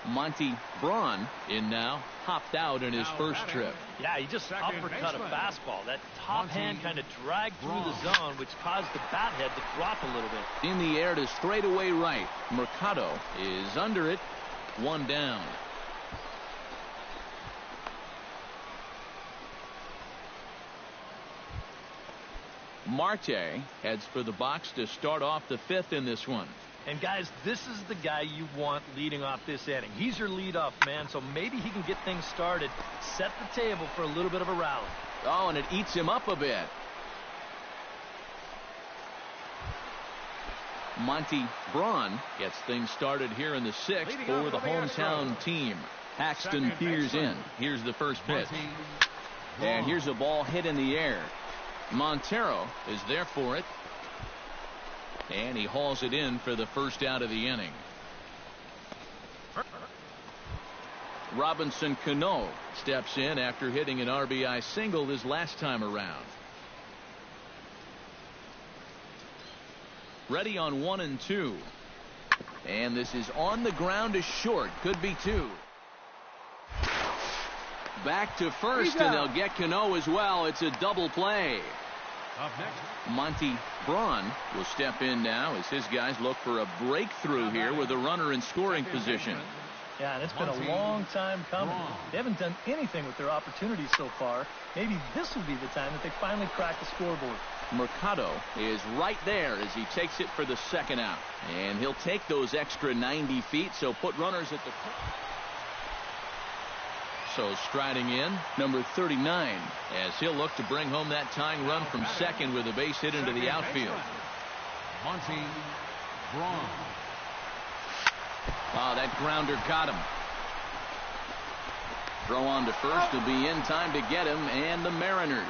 Monty Braun in now, hopped out in his first trip. Yeah, he just uppercut a fastball. That top hand kind of dragged through the zone, which caused the bat head to drop a little bit. In the air to straightaway right. Mercado is under it. 1 down. Marte heads for the box to start off the fifth in this one. And guys, this is the guy you want leading off this inning. He's your leadoff man, so maybe he can get things started, set the table for a little bit of a rally. Oh, and it eats him up a bit. Monty Braun gets things started here in the sixth for the hometown team. Paxton peers in. Here's the first pitch. And here's a ball hit in the air. Montero is there for it. And he hauls it in for the first out of the inning. Robinson Cano steps in after hitting an RBI single his last time around. Ready on 1 and 2. And this is on the ground to short. Could be 2. Back to first, and they'll get Cano as well. It's a double play. Up next. Monty Braun will step in now as his guys look for a breakthrough here with a runner in scoring position. Yeah, and it's been a long time coming. They haven't done anything with their opportunities so far. Maybe this will be the time that they finally crack the scoreboard. Mercado is right there as he takes it for the second out. And he'll take those extra 90 feet, so put runners at the... So striding in, number 39, as he'll look to bring home that tying run from second with a base hit into the outfield. Monty Braun. Oh, that grounder got him. Throw on to first to be in time to get him, and the Mariners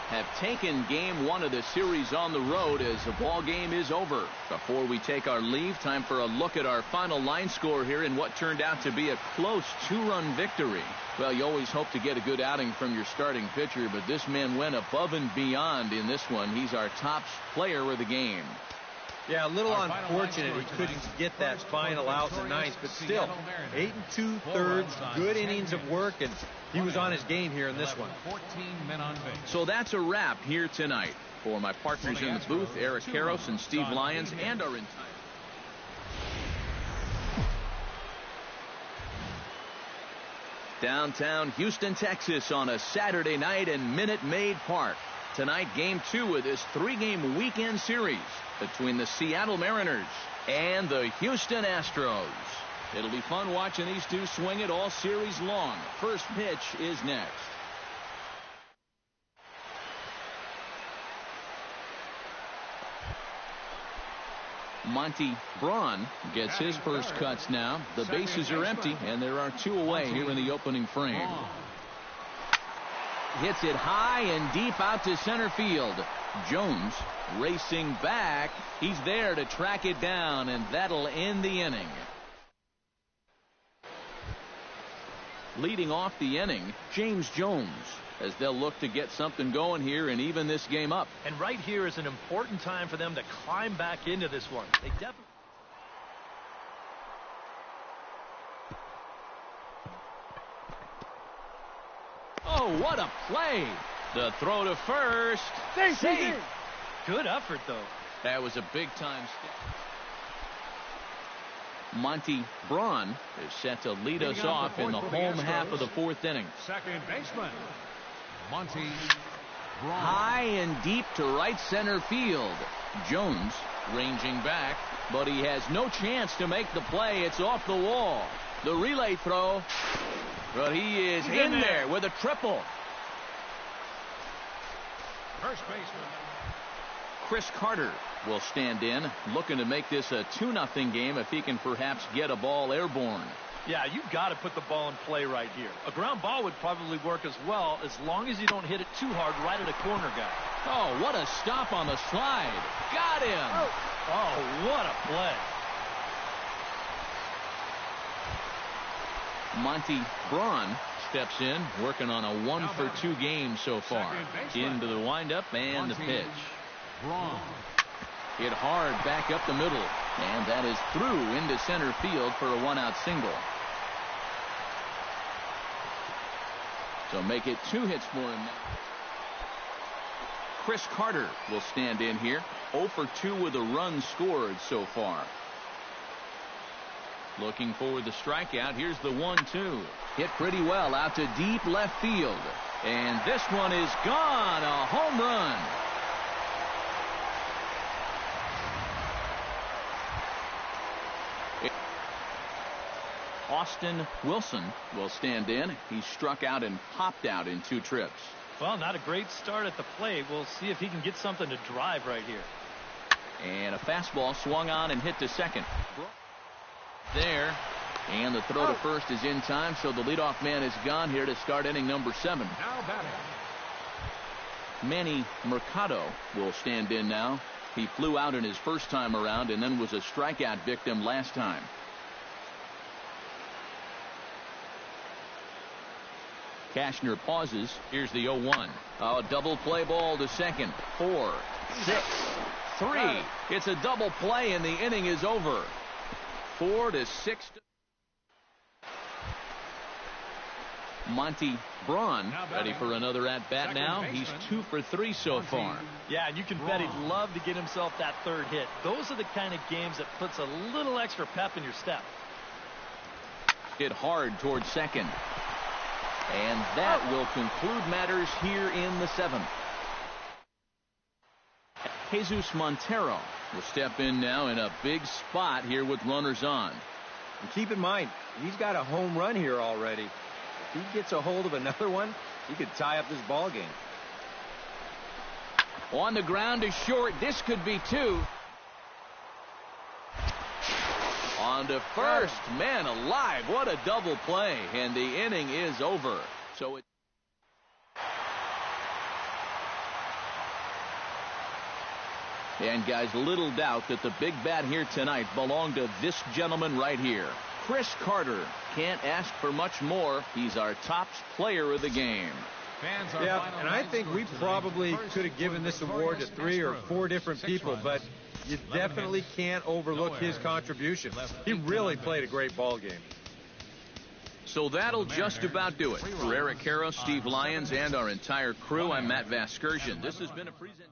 have taken game 1 of the series on the road as the ball game is over. Before we take our leave, time for a look at our final line score here in what turned out to be a close 2-run victory. Well, you always hope to get a good outing from your starting pitcher, but this man went above and beyond in this one. He's our top player of the game. Yeah, a little unfortunate he couldn't get that final out in the ninth, but still, 8 2/3, good innings of work, and he was on his game here in this one. 14 men on base. So that's a wrap here tonight. For my partners in the booth, Eric Karros and Steve Lyons, and our entire... Downtown Houston, Texas on a Saturday night in Minute Maid Park. Tonight, game 2 of this 3-game weekend series between the Seattle Mariners and the Houston Astros. It'll be fun watching these two swing it all series long. First pitch is next. Monty Braun gets his first cuts now. The bases are empty, and there are two away here in the opening frame. Hits it high and deep out to center field. Jones racing back. He's there to track it down, and that'll end the inning. Leading off the inning, James Jones, as they'll look to get something going here and even this game up. And right here is an important time for them to climb back into this one. They definitely... Oh, what a play. The throw to first. Safe. Good effort, though. That was a big-time step. Monty Braun is set to lead us off in the home half of the fourth inning. Second baseman, Monty Braun. High and deep to right center field. Jones ranging back, but he has no chance to make the play. It's off the wall. The relay throw, but he is in there with a triple. First baseman, Chris Carter will stand in, looking to make this a 2-0 game if he can perhaps get a ball airborne. Yeah, you've got to put the ball in play right here. A ground ball would probably work as well, as long as you don't hit it too hard right at a corner guy. Oh, what a stop on the slide. Got him. Oh, what a play. Monty Braun steps in, working on a 1-for-2 game so far. Into the windup and the pitch. Braun. Hit hard back up the middle, and that is through into center field for a 1-out single. So make it 2 hits for him now. Chris Carter will stand in here, 0 for 2 with a run scored so far. Looking for the strikeout. Here's the 1-2. Hit pretty well out to deep left field. And this one is gone. A home run. Austin Wilson will stand in. He struck out and popped out in 2 trips. Well, not a great start at the plate. We'll see if he can get something to drive right here. And a fastball swung on and hit to second. There. And the throw to first is in time, so the leadoff man is gone here to start inning number 7. Now batting, Manny Mercado will stand in now. He flew out in his first time around and then was a strikeout victim last time. Cashner pauses. Here's the 0-1. A double play ball to second. 4, 6, 3. It's a double play and the inning is over. 4-6. Monty Braun ready for another at-bat now. He's 2 for 3 so far. Yeah, and you can bet he'd love to get himself that third hit. Those are the kind of games that puts a little extra pep in your step. Hit hard towards second. And that will conclude matters here in the 7th. Jesus Montero will step in now in a big spot here with runners on. And keep in mind, he's got a home run here already. If he gets a hold of another one, he could tie up this ball game. On the ground is short. This could be 2. On to first. Man alive, what a double play. And the inning is over. So it... And guys, little doubt that the big bat here tonight belonged to this gentleman right here. Chris Carter. Can't ask for much more. He's our top player of the game. Yeah, and I think we probably could have given this award to 3 or 4 different people, but you definitely can't overlook his contribution. He really played a great ball game. So that'll just about do it. For Eric Harrow, Steve Lyons, and our entire crew, I'm Matt Vasgersian. This has been a presentation.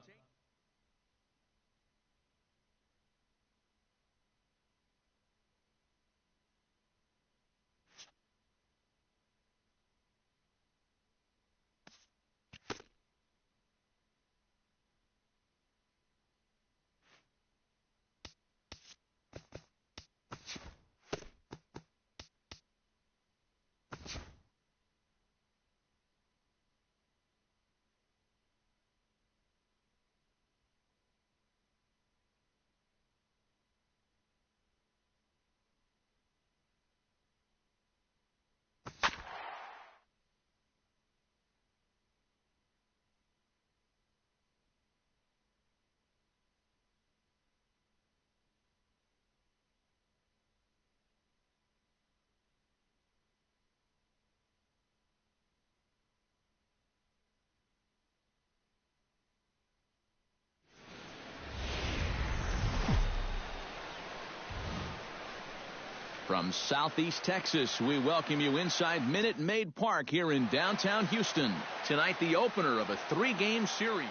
From Southeast Texas, we welcome you inside Minute Maid Park here in downtown Houston. Tonight, the opener of a 3-game series.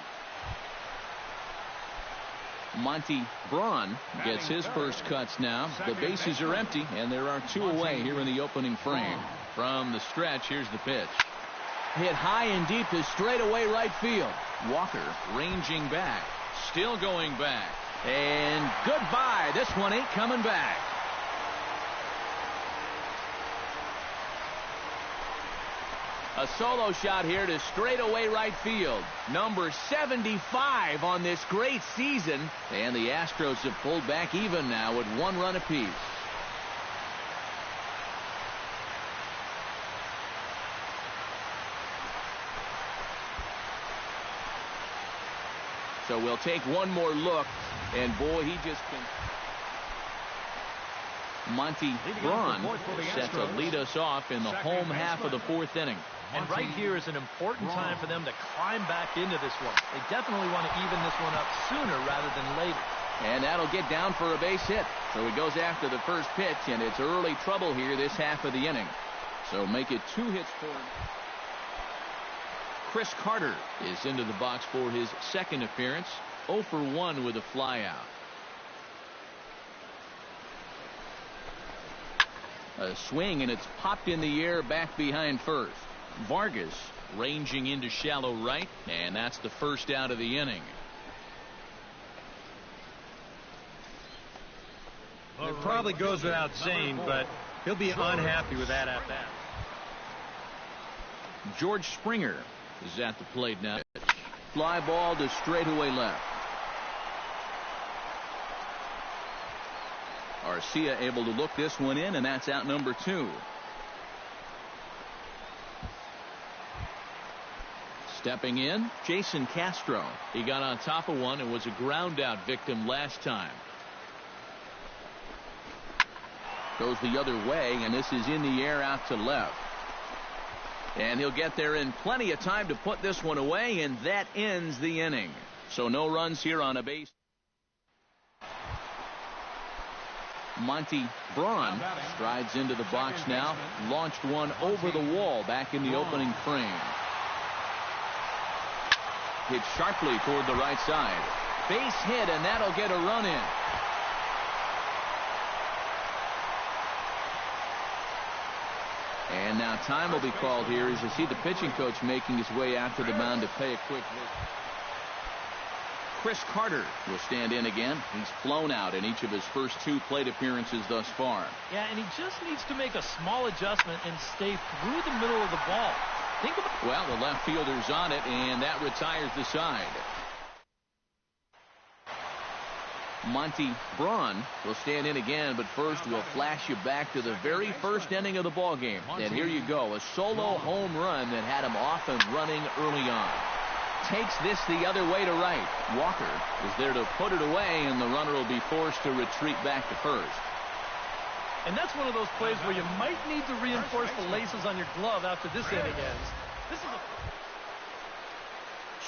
Monty Braun gets his first cuts now. The bases are empty, and there are 2 away here in the opening frame. From the stretch, here's the pitch. Hit high and deep to straightaway right field. Walker ranging back. Still going back. And goodbye. This one ain't coming back. A solo shot here to straightaway right field. Number 75 on this great season. And the Astros have pulled back even now with 1 run apiece. So we'll take one more look. And boy, he just can. Monty Braun set to lead us off in the home half of the 4th inning. And right here is an important time for them to climb back into this one. They definitely want to even this one up sooner rather than later. And that'll get down for a base hit. So he goes after the first pitch, and it's early trouble here this half of the inning. So make it 2 hits for him. Chris Carter is into the box for his 2nd appearance. 0 for 1 with a flyout. A swing, and it's popped in the air back behind first. Vargas ranging into shallow right, and that's the first out of the inning. It probably goes without saying, but he'll be unhappy with that at-bat. George Springer is at the plate now. Fly ball to straightaway left. Arcia able to look this one in, and that's out number 2. Stepping in, Jason Castro. He got on top of one and was a ground out victim last time. Goes the other way, and this is in the air out to left. And he'll get there in plenty of time to put this one away, and that ends the inning. So no runs here on a base. Monty Braun strides into the box now. Launched one over the wall back in the opening frame. Hit sharply toward the right side. Base hit, and that'll get a run in. And now time will be called here as you see the pitching coach making his way out to the mound to pay a quick visit. Chris Carter will stand in again. He's flown out in each of his first 2 plate appearances thus far. Yeah, and he just needs to make a small adjustment and stay through the middle of the ball. Think about. Well, the left fielder's on it, and that retires the side. Monty Braun will stand in again, but first we'll flash you back to the very first inning of the ball game. And here you go, a solo home run that had him off and running early on. Takes this the other way to right. Walker is there to put it away, and the runner will be forced to retreat back to first. And that's one of those plays where you might need to reinforce the laces on your glove after this inning ends. This is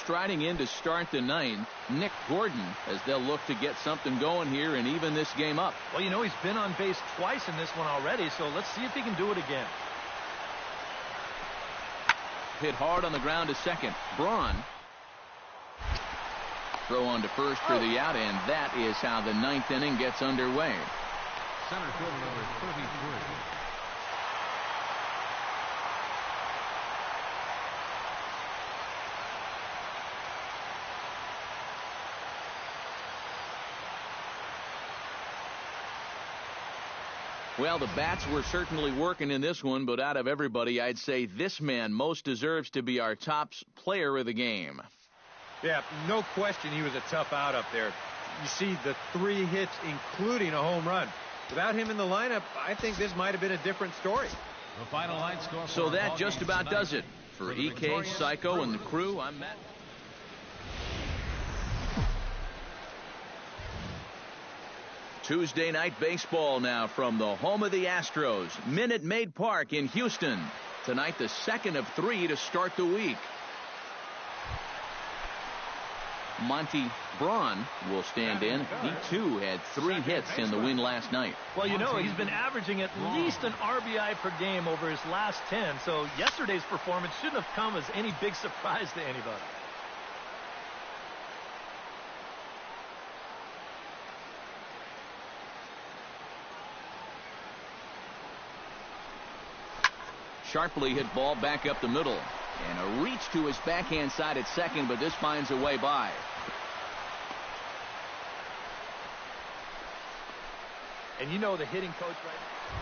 Striding in to start the 9th, Nick Gordon, as they'll look to get something going here and even this game up. Well, you know, he's been on base twice in this one already, so let's see if he can do it again. Hit hard on the ground to second. Braun. Throw on to first for the out, and that is how the 9th inning gets underway. Center fielder number 33. Well, the bats were certainly working in this one, but out of everybody, I'd say this man most deserves to be our top player of the game. Yeah, no question he was a tough out up there. You see the 3 hits, including a home run. Without him in the lineup, I think this might have been a different story. The final line score. So that just about does it. For EK, Psycho, and the crew, I'm Matt. Tuesday night baseball now from the home of the Astros, Minute Maid Park in Houston. Tonight, the 2nd of 3 to start the week. Monty Braun will stand in. He, too, had 3 hits in the win last night. Well, you know, he's been averaging at least an RBI per game over his last 10, so yesterday's performance shouldn't have come as any big surprise to anybody. Sharply hit ball back up the middle. And a reach to his backhand side at second, but this finds a way by. And you know the hitting coach right now.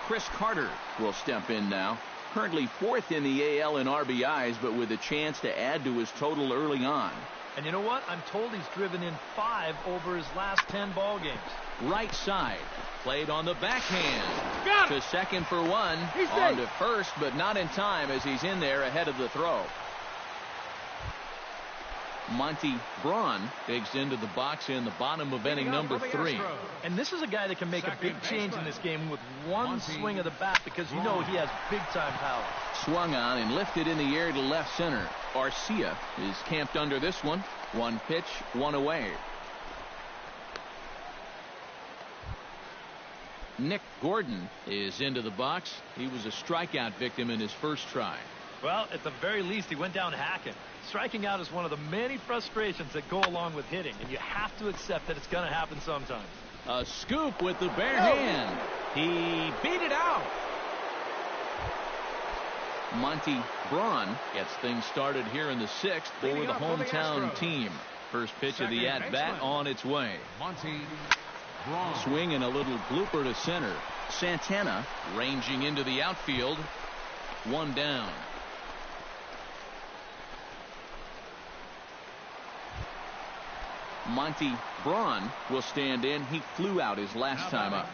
Chris Carter will step in now. Currently 4th in the AL in RBIs, but with a chance to add to his total early on. And you know what? I'm told he's driven in 5 over his last 10 ball games. Right side. Played on the backhand. To second for 1. On to first, but not in time as he's in there ahead of the throw. Monty Braun digs into the box in the bottom of inning number 3. And this is a guy that can make a big change in this game with one swing of the bat, because you know he has big-time power. Swung on and lifted in the air to left center. Arcia is camped under this one. 1 pitch, 1 away. Nick Gordon is into the box. He was a strikeout victim in his first try. Well, at the very least, he went down hacking. Striking out is one of the many frustrations that go along with hitting, and you have to accept that it's going to happen sometimes. A scoop with the bare hand. He beat it out. Monty Braun gets things started here in the 6th for the hometown team. First pitch of the at-bat on its way. Monty Braun. Swing and a little blooper to center. Santana ranging into the outfield. 1 down. Monty Braun will stand in. He flew out his last time up.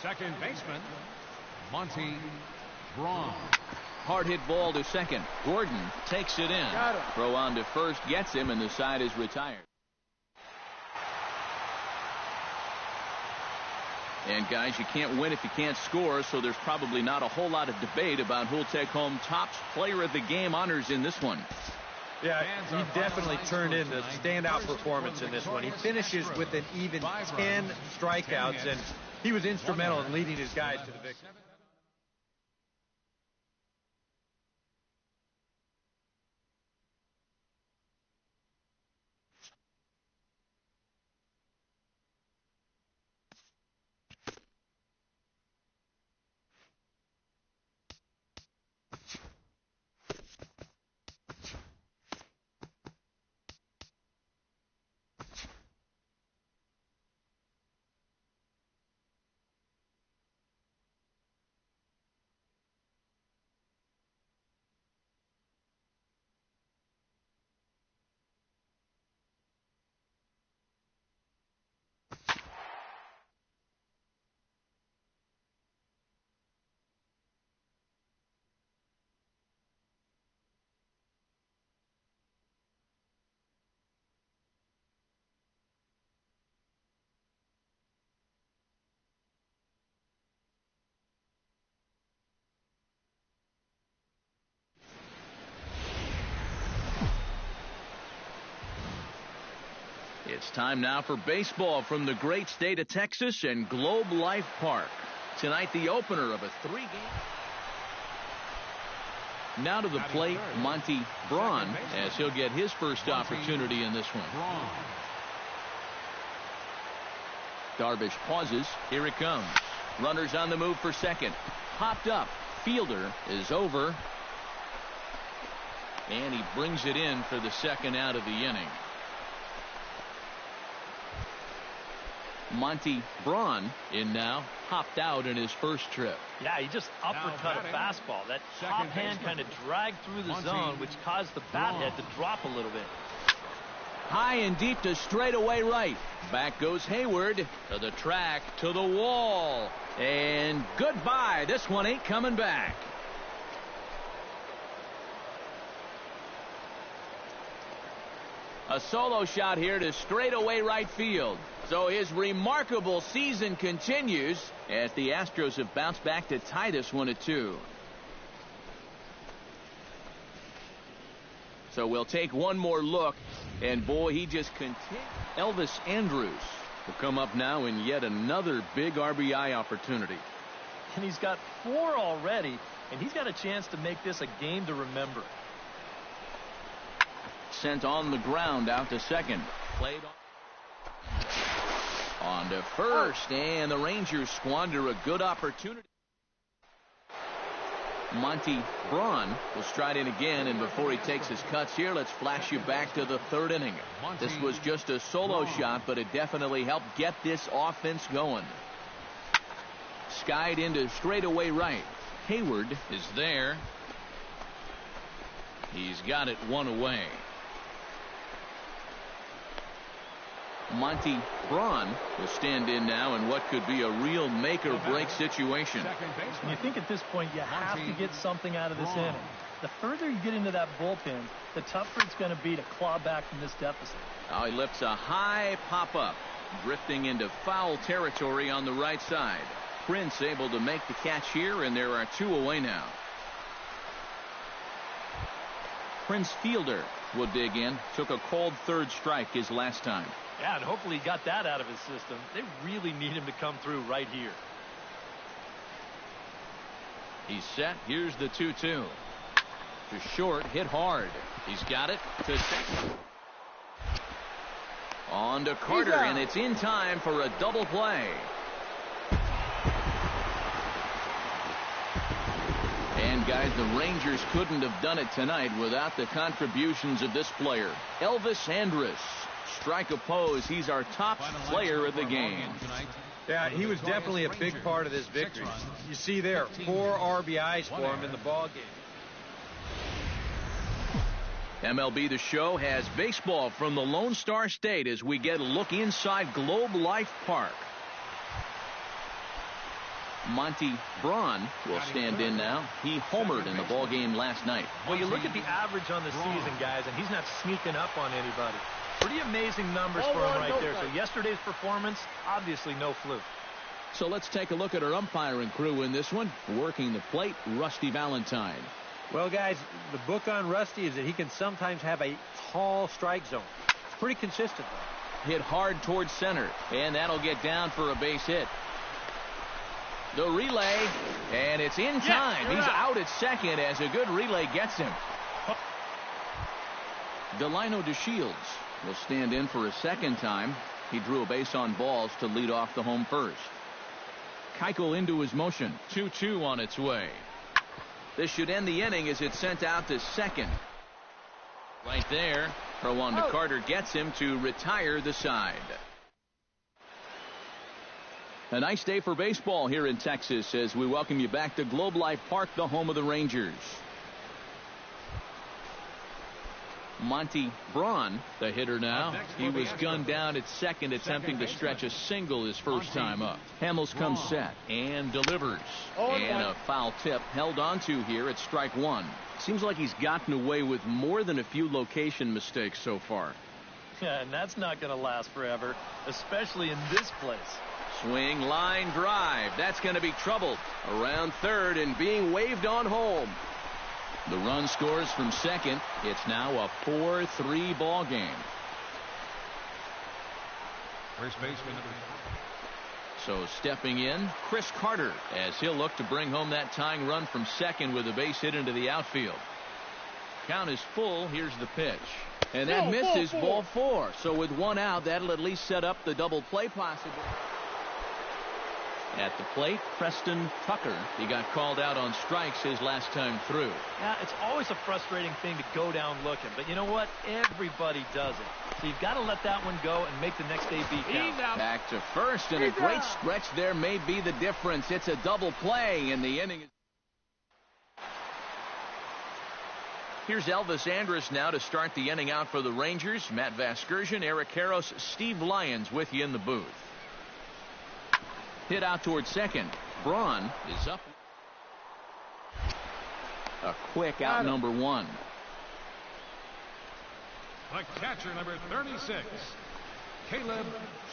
Second baseman, Monty Braun. Hard hit ball to second. Gordon takes it in. Throw on to first, gets him, and the side is retired. And guys, you can't win if you can't score, so there's probably not a whole lot of debate about who'll take home top player of the game honors in this one. Yeah, he definitely turned in a standout performance in this one. He finishes with an even 10 strikeouts, and he was instrumental in leading his guys to the victory. It's time now for baseball from the great state of Texas and Globe Life Park. Tonight, the opener of a 3-game. Now to the plate, Monty Braun, as he'll get his first opportunity in this one. Darvish pauses. Here it comes. Runners on the move for second. Popped up. Fielder is over. And he brings it in for the second out of the inning. Monty Braun in now, hopped out in his first trip. Yeah, he just uppercut a fastball. That top hand kind of dragged through the zone, which caused the bat head to drop a little bit. High and deep to straightaway right. Back goes Hayward to the track, to the wall. And goodbye. This one ain't coming back. A solo shot here to straightaway right field. So his remarkable season continues as the Astros have bounced back to tie this one at 2. So we'll take one more look, and boy, he just continues. Elvis Andrus will come up now in yet another big RBI opportunity. And he's got 4 already, and he's got a chance to make this a game to remember. Sent on the ground out to second. Played on to first, and the Rangers squander a good opportunity. Monty Braun will stride in again, and before he takes his cuts here, let's flash you back to the 3rd inning. This was just a solo shot, but it definitely helped get this offense going. Skied into straightaway right. Hayward is there. He's got it 1 away. Monty Braun will stand in now in what could be a real make-or-break situation. And you think at this point you have to get something out of this inning. The further you get into that bullpen, the tougher it's going to be to claw back from this deficit. Now he lifts a high pop-up, drifting into foul territory on the right side. Prince able to make the catch here, and there are 2 away now. Prince Fielder will dig in. Took a cold 3rd strike his last time. Yeah, and hopefully he got that out of his system. They really need him to come through right here. He's set. Here's the 2-2. To short, hit hard. He's got it to second. On to Carter, and it's in time for a double play. And guys, the Rangers couldn't have done it tonight without the contributions of this player, Elvis Andrus. Strike oppose. He's our top player of the game. Yeah, he was definitely a big part of this victory. You see there, 4 RBIs for him in the ball game. MLB The Show has baseball from the Lone Star State as we get a look inside Globe Life Park. Monty Braun will stand in now. He homered in the ball game last night. Well, you look at the average on the season, guys, and he's not sneaking up on anybody. Pretty amazing numbers for him right there. So yesterday's performance, obviously no fluke. So let's take a look at our umpiring crew in this one. Working the plate, Rusty Valentine. Well, guys, the book on Rusty is that he can sometimes have a tall strike zone. It's pretty consistent, though. Hit hard towards center, and that'll get down for a base hit. The relay, and it's in time. He's out at second as a good relay gets him. Delino DeShields will stand in for a second time. He drew a base on balls to lead off the home first. Keuchel into his motion. 2-2 on its way. This should end the inning as it's sent out to second. Right there. Throw on to Carter gets him to retire the side. A nice day for baseball here in Texas as we welcome you back to Globe Life Park, the home of the Rangers. Monty Braun, the hitter now. He was gunned down at second, attempting to stretch a single his first time up. Hamels comes set and delivers. And a foul tip held onto here at strike 1. Seems like he's gotten away with more than a few location mistakes so far. Yeah, and that's not going to last forever, especially in this place. Swing, line, drive. That's going to be trouble. Around third and being waved on home. The run scores from second. It's now a 4-3 ball game. First baseman number 4. So stepping in, Chris Carter, as he'll look to bring home that tying run from second with a base hit into the outfield. Count is full. Here's the pitch. And that misses, ball 4. So with 1 out, that'll at least set up the double play possibility. At the plate, Preston Tucker. He got called out on strikes his last time through. Yeah, it's always a frustrating thing to go down looking. But you know what? Everybody does it. So you've got to let that one go and make the next AB count. Back to first, and a great stretch there may be the difference. It's a double play, and the inning is... Here's Elvis Andrus now to start the inning out for the Rangers. Matt Vasgersian, Eric Karros, Steve Lyons with you in the booth. Hit out towards second. Braun is up. A quick out number 1. The catcher, number 36, Caleb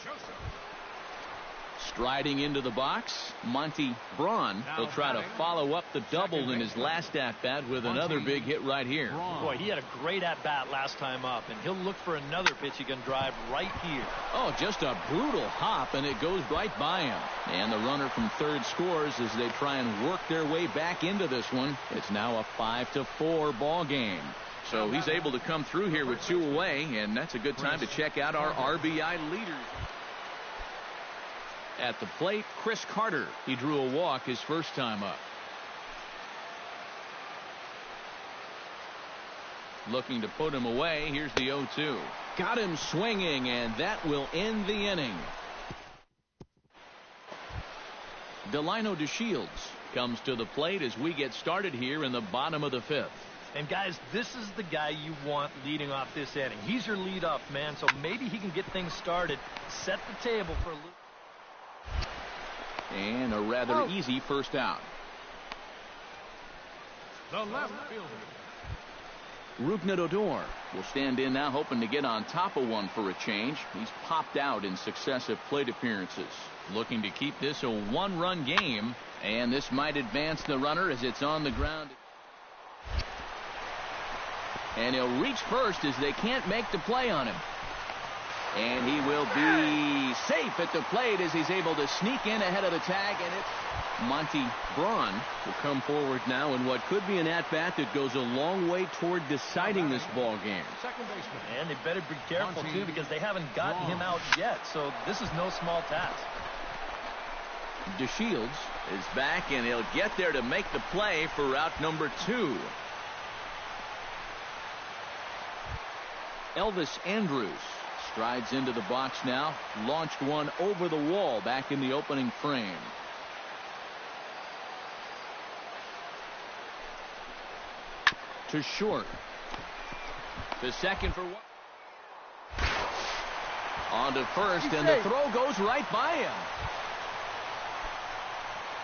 Joseph. Striding into the box, Monty Braun will try to follow up the double in his last at-bat with another big hit right here. Boy, he had a great at-bat last time up, and he'll look for another pitch he can drive right here. Oh, just a brutal hop, and it goes right by him. And the runner from third scores as they try and work their way back into this one. It's now a 5-4 ball game. So he's able to come through here with 2 away, and that's a good time to check out our RBI leaders. At the plate, Chris Carter. He drew a walk his first time up. Looking to put him away. Here's the 0-2. Got him swinging, and that will end the inning. Delino DeShields comes to the plate as we get started here in the bottom of the 5th. And, guys, this is the guy you want leading off this inning. He's your leadoff man, so maybe he can get things started, set the table for a little. And a rather easy first out. The left fielder. Rougned Odor will stand in now, hoping to get on top of one for a change. He's popped out in successive plate appearances. Looking to keep this a 1-run game, and this might advance the runner as it's on the ground. And he'll reach first as they can't make the play on him. And he will be safe at the plate as he's able to sneak in ahead of the tag. And it's Monty Braun will come forward now in what could be an at-bat that goes a long way toward deciding this ball game. Second baseman. And they better be careful, too, because they haven't gotten him out yet. So this is no small task. DeShields is back, and he'll get there to make the play for route number 2. Elvis Andrus strides into the box now. Launched one over the wall back in the opening frame. To short. To second for one. On to first, and the throw goes right by him.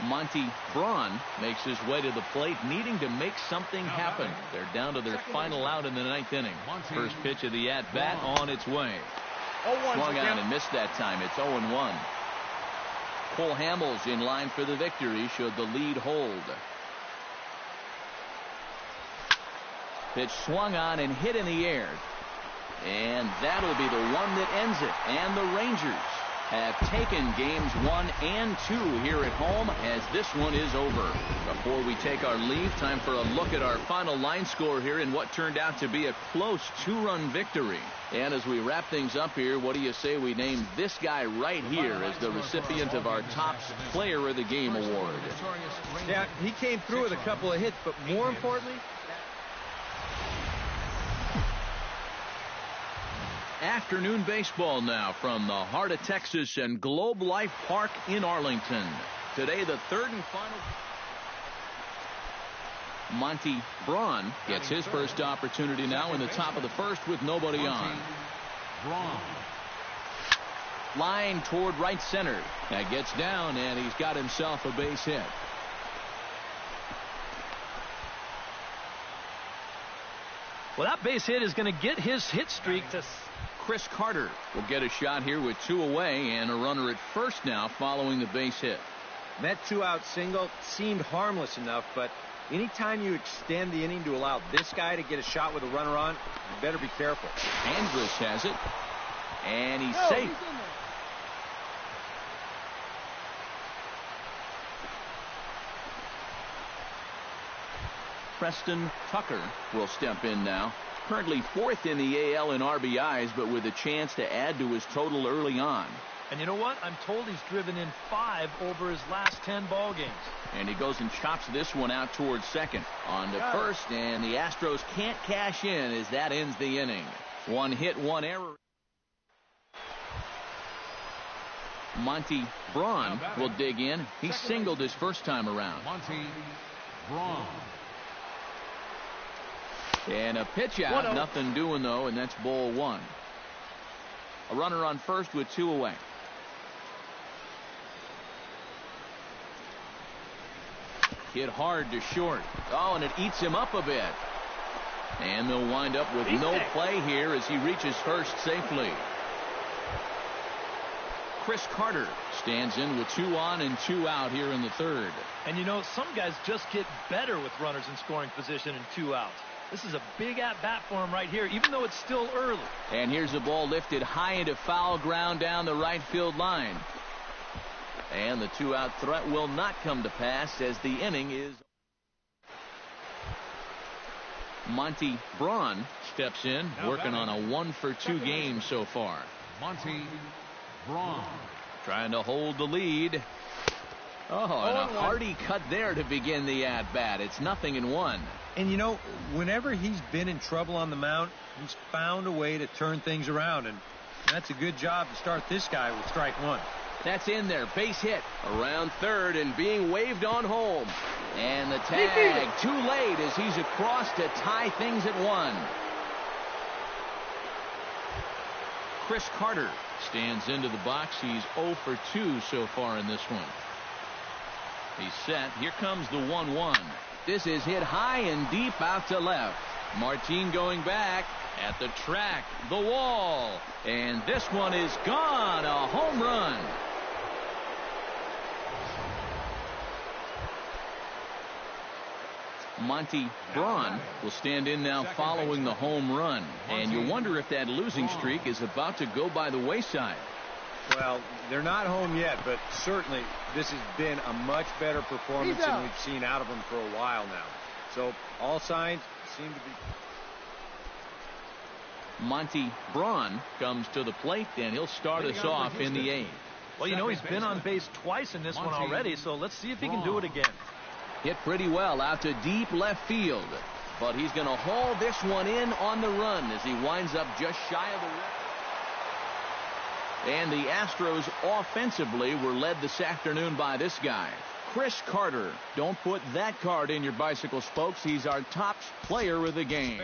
Monty Braun makes his way to the plate, needing to make something happen. They're down to their final out in the 9th inning. First pitch of the at-bat on its way. Swung on and missed that time. It's 0-1. Cole Hamels in line for the victory should the lead hold. Pitch swung on and hit in the air. And that'll be the one that ends it. And the Rangers have taken games 1 and 2 here at home as this one is over. Before we take our leave, time for a look at our final line score here in what turned out to be a close 2-run victory. And as we wrap things up here, what do you say we name this guy right here as the recipient of our top player of the game award? Yeah, he came through with a couple of hits, but more importantly, afternoon baseball now from the heart of Texas and Globe Life Park in Arlington. Today, the third and final. Monty Braun gets his first opportunity now in the top of the first with nobody on. Line toward right center. That gets down, and he's got himself a base hit. Well, that base hit is going to get his hit streak to... Chris Carter will get a shot here with 2 away and a runner at first now following the base hit. that 2-out single seemed harmless enough, but anytime you extend the inning to allow this guy to get a shot with a runner on, you better be careful. Andrus has it, and he's safe. He's in there. Preston Tucker will step in now. Currently 4th in the AL in RBIs, but with a chance to add to his total early on. And you know what? I'm told he's driven in 5 over his last 10 ball games. And he goes and chops this one out towards second. On to first, and the Astros can't cash in as that ends the inning. 1 hit, 1 error. Monty Braun will dig in. He singled his first time around. Monty Braun. And a pitch out, nothing doing though, and that's ball 1. A runner on first with 2 away. Hit hard to short. Oh, and it eats him up a bit. And they'll wind up with no play here as he reaches first safely. Chris Carter stands in with 2 on and 2 out here in the third. And you know, some guys just get better with runners in scoring position and 2 outs. This is a big at-bat for him right here, even though it's still early. And here's the ball lifted high into foul ground down the right field line. And the 2-out threat will not come to pass as the inning is. Monty Braun steps in, working on a 1-for-2 game so far. Monty Braun. Trying to hold the lead. Oh, and a hearty cut there to begin the at-bat. It's 0-1. And, you know, whenever he's been in trouble on the mound, he's found a way to turn things around. And that's a good job to start this guy with strike 1. That's in there. Base hit around third and being waved on home. And the tag too late as he's across to tie things at 1. Chris Carter stands into the box. He's 0 for 2 so far in this one. He's set. Here comes the 1-1. This is hit high and deep out to left. Martin going back at the track, the wall. And this one is gone. A home run. Monty Braun will stand in now following the home run. And you wonder if that losing streak is about to go by the wayside. Well, they're not home yet, but certainly this has been a much better performance than we've seen out of them for a while now. So all signs seem to be. Monty Braun comes to the plate, and he'll start us off in the 8th. Well, you know, he's been on base twice in this one already, so let's see if he can do it again. Hit pretty well out to deep left field. But he's going to haul this one in on the run as he winds up just shy of the rim. And the Astros offensively were led this afternoon by this guy, Chris Carter. Don't put that card in your bicycle spokes. He's our top player of the game.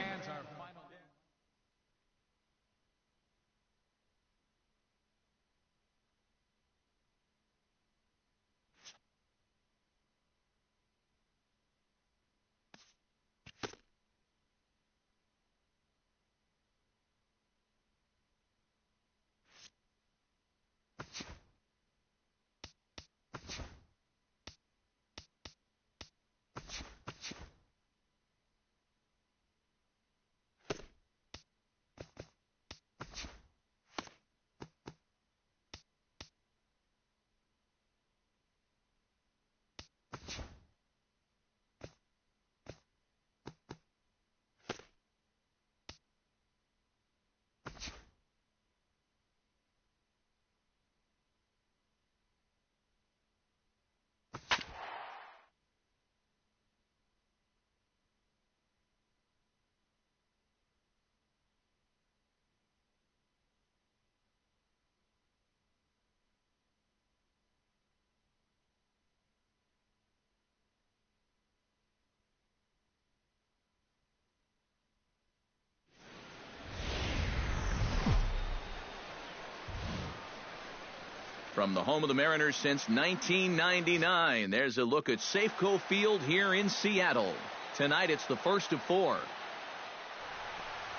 From the home of the Mariners since 1999, there's a look at Safeco Field here in Seattle. Tonight it's the first of 4.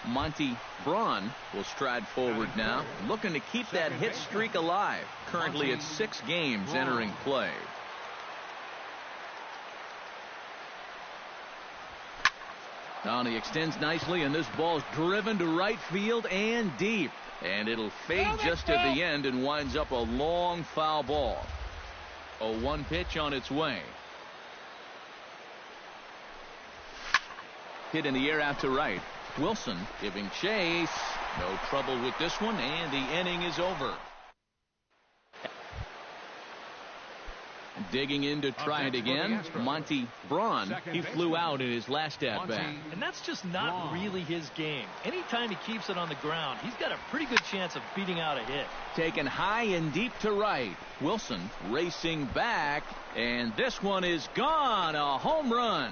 Monty Braun will stride forward now, looking to keep that hit streak alive. Currently it's 6 games entering play. Now he extends nicely, and this ball's driven to right field and deep. And it'll fade just at the end and winds up a long foul ball. A 1 pitch on its way. Hit in the air out to right. Wilson giving chase. No trouble with this one, and the inning is over. Digging in to try it again, Monty Braun. He flew out in his last at-bat. And that's just not really his game. Anytime he keeps it on the ground, he's got a pretty good chance of beating out a hit. Taken high and deep to right. Wilson racing back, and this one is gone. A home run.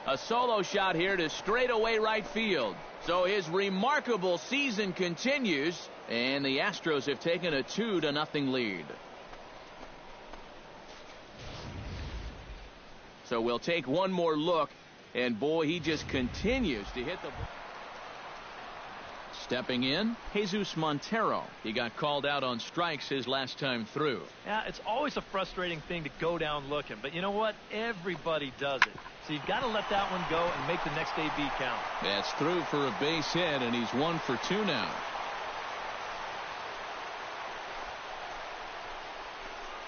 A solo shot here to straightaway right field. So his remarkable season continues, and the Astros have taken a 2-0 lead. So we'll take one more look, and boy, he just continues to hit the ball. Stepping in, Jesus Montero. He got called out on strikes his last time through. Yeah, it's always a frustrating thing to go down looking, but you know what? Everybody does it. So you've got to let that one go and make the next AB count. That's through for a base hit, and he's 1 for 2 now.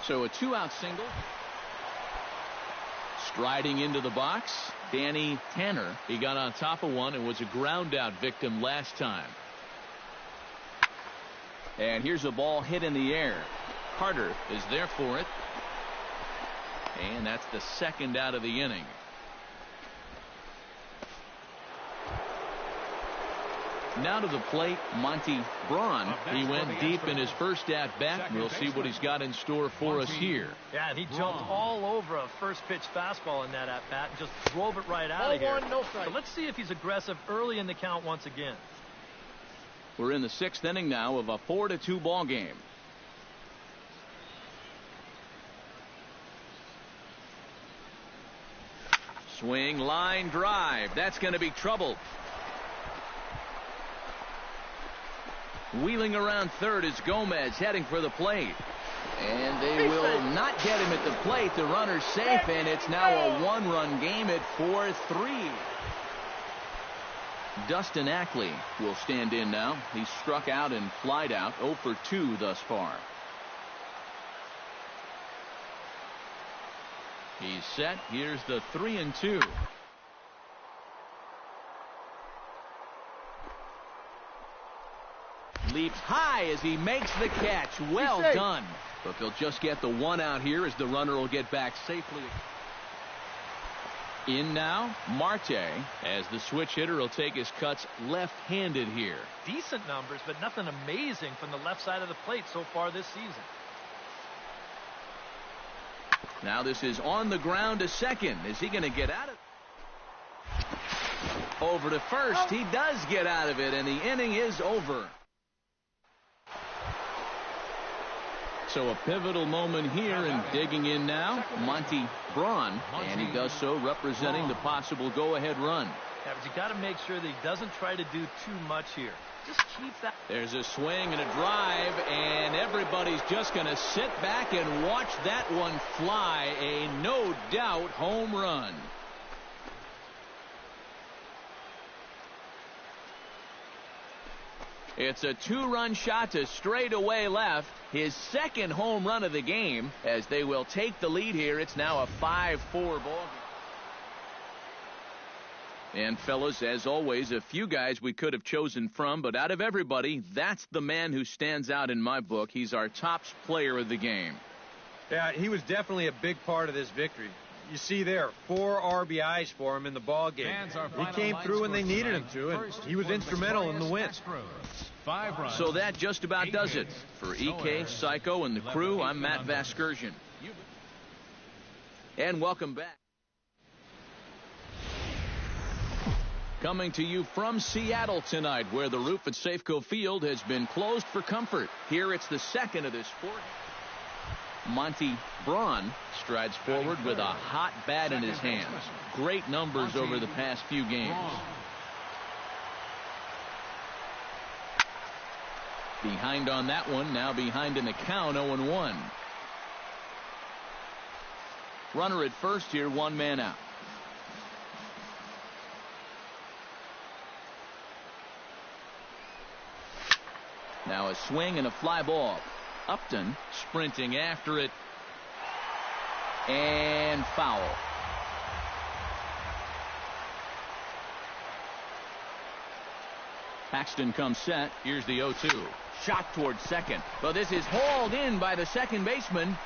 So a 2-out single. Striding into the box, Danny Tanner. He got on top of one and was a ground out victim last time. And here's a ball hit in the air. Carter is there for it. And that's the second out of the inning. Now to the plate, Monty Braun. He went deep in his first at-bat. We'll see what he's got in store for us here. Yeah, and he jumped all over a first-pitch fastball in that at-bat and just drove it right out of here. No strike. So let's see if he's aggressive early in the count once again. We're in the 6th inning now of a 4-2 ball game. Swing, line drive. That's going to be trouble. Wheeling around third is Gomez heading for the plate. And they will not get him at the plate. The runner's safe, and it's now a 1-run game at 4-3. Dustin Ackley will stand in now. He's struck out and flied out, 0 for 2 thus far. He's set. Here's the 3-2. Leaps high as he makes the catch. Well done. But they'll just get the 1 out here as the runner will get back safely. In now, Marte, as the switch hitter will take his cuts left-handed here. Decent numbers, but nothing amazing from the left side of the plate so far this season. Now this is on the ground to second. Is he going to get out of it? Over to first. He does get out of it, and the inning is over. So a pivotal moment here, and digging in now, Monty Braun, and he does so representing the possible go-ahead run. Yeah, but you got to make sure that he doesn't try to do too much here. Just keep that. There's a swing and a drive, and everybody's just going to sit back and watch that one fly. A no-doubt home run. It's a 2-run shot to straightaway left. His second home run of the game, as they will take the lead here. It's now a 5-4 ball game. And fellas, as always, a few guys we could have chosen from, but out of everybody, that's the man who stands out in my book. He's our top player of the game. Yeah, he was definitely a big part of this victory. You see there, 4 RBIs for him in the ball game. He came through when they needed him to, and he was instrumental in the win. So that just about does it. For EK, Psycho, and the crew, I'm Matt Vasgersian. And welcome back. Coming to you from Seattle tonight, where the roof at Safeco Field has been closed for comfort. Here it's the second of this 4. Monty Braun strides forward with a hot bat in his hands. Great numbers over the past few games. Behind on that one, now behind in the count, 0-1. Runner at first here, 1 man out. Now a swing and a fly ball. Upton sprinting after it, and foul. Paxton comes set. Here's the 0-2. Shot towards second, but this is hauled in by the second baseman.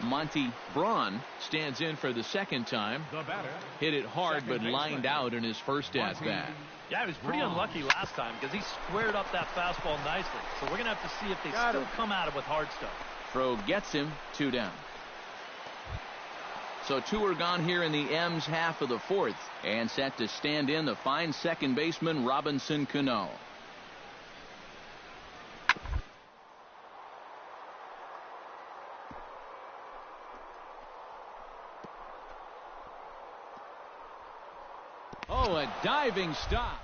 Monty Braun stands in for the second time. Hit it hard, but lined out in his first at-bat. Yeah, he was pretty unlucky last time because he squared up that fastball nicely. So we're going to have to see if they still come at him with hard stuff. Throw gets him, 2 down. So 2 are gone here in the M's half of the 4th. And set to stand in the fine second baseman, Robinson Cano. Oh, a diving stop.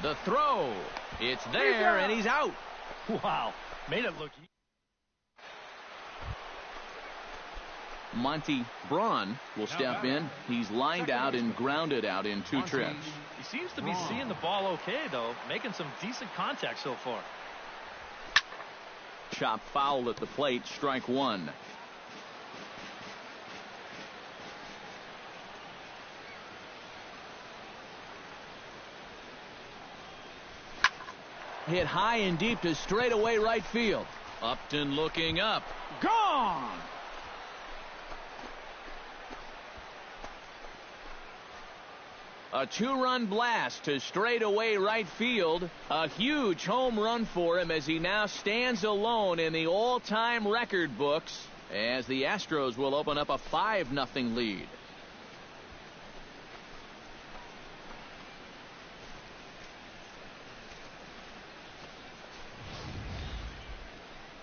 The throw. It's there, and he's out. Wow. Made it look easy. Monty Braun will step in. He's lined out and grounded out in 2 trips. He seems to be seeing the ball okay, though, making some decent contact so far. Chop foul at the plate, strike 1. Hit high and deep to straightaway right field. Upton looking up. Gone! A 2-run blast to straightaway right field. A huge home run for him as he now stands alone in the all-time record books as the Astros will open up a 5-0 lead.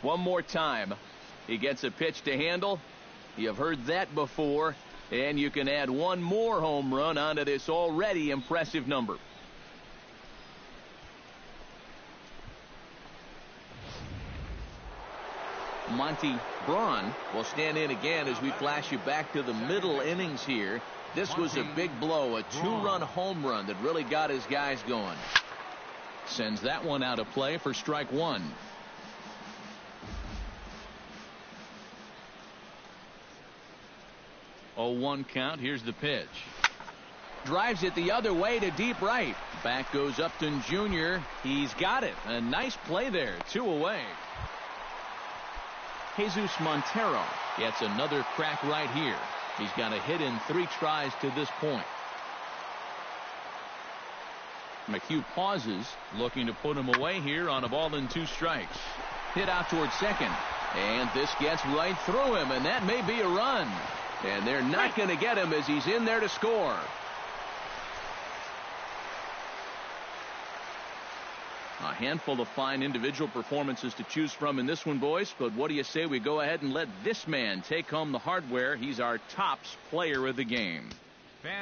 One more time. He gets a pitch to handle. You've heard that before. And you can add one more home run onto this already impressive number. Monty Braun will stand in again as we flash you back to the middle innings here. This was a big blow, a 2-run home run that really got his guys going. Sends that one out of play for strike 1. 0-1 count. Here's the pitch. Drives it the other way to deep right. Back goes Upton Jr. He's got it. A nice play there. 2 away. Jesus Montero gets another crack right here. He's got a hit in 3 tries to this point. McHugh pauses, looking to put him away here on a ball and 2 strikes. Hit out towards second. And this gets right through him, and that may be a run. And they're not going to get him as he's in there to score. A handful of fine individual performances to choose from in this one, boys. But what do you say we go ahead and let this man take home the hardware? He's our tops player of the game.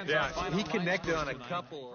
Yeah, he connected on a couple.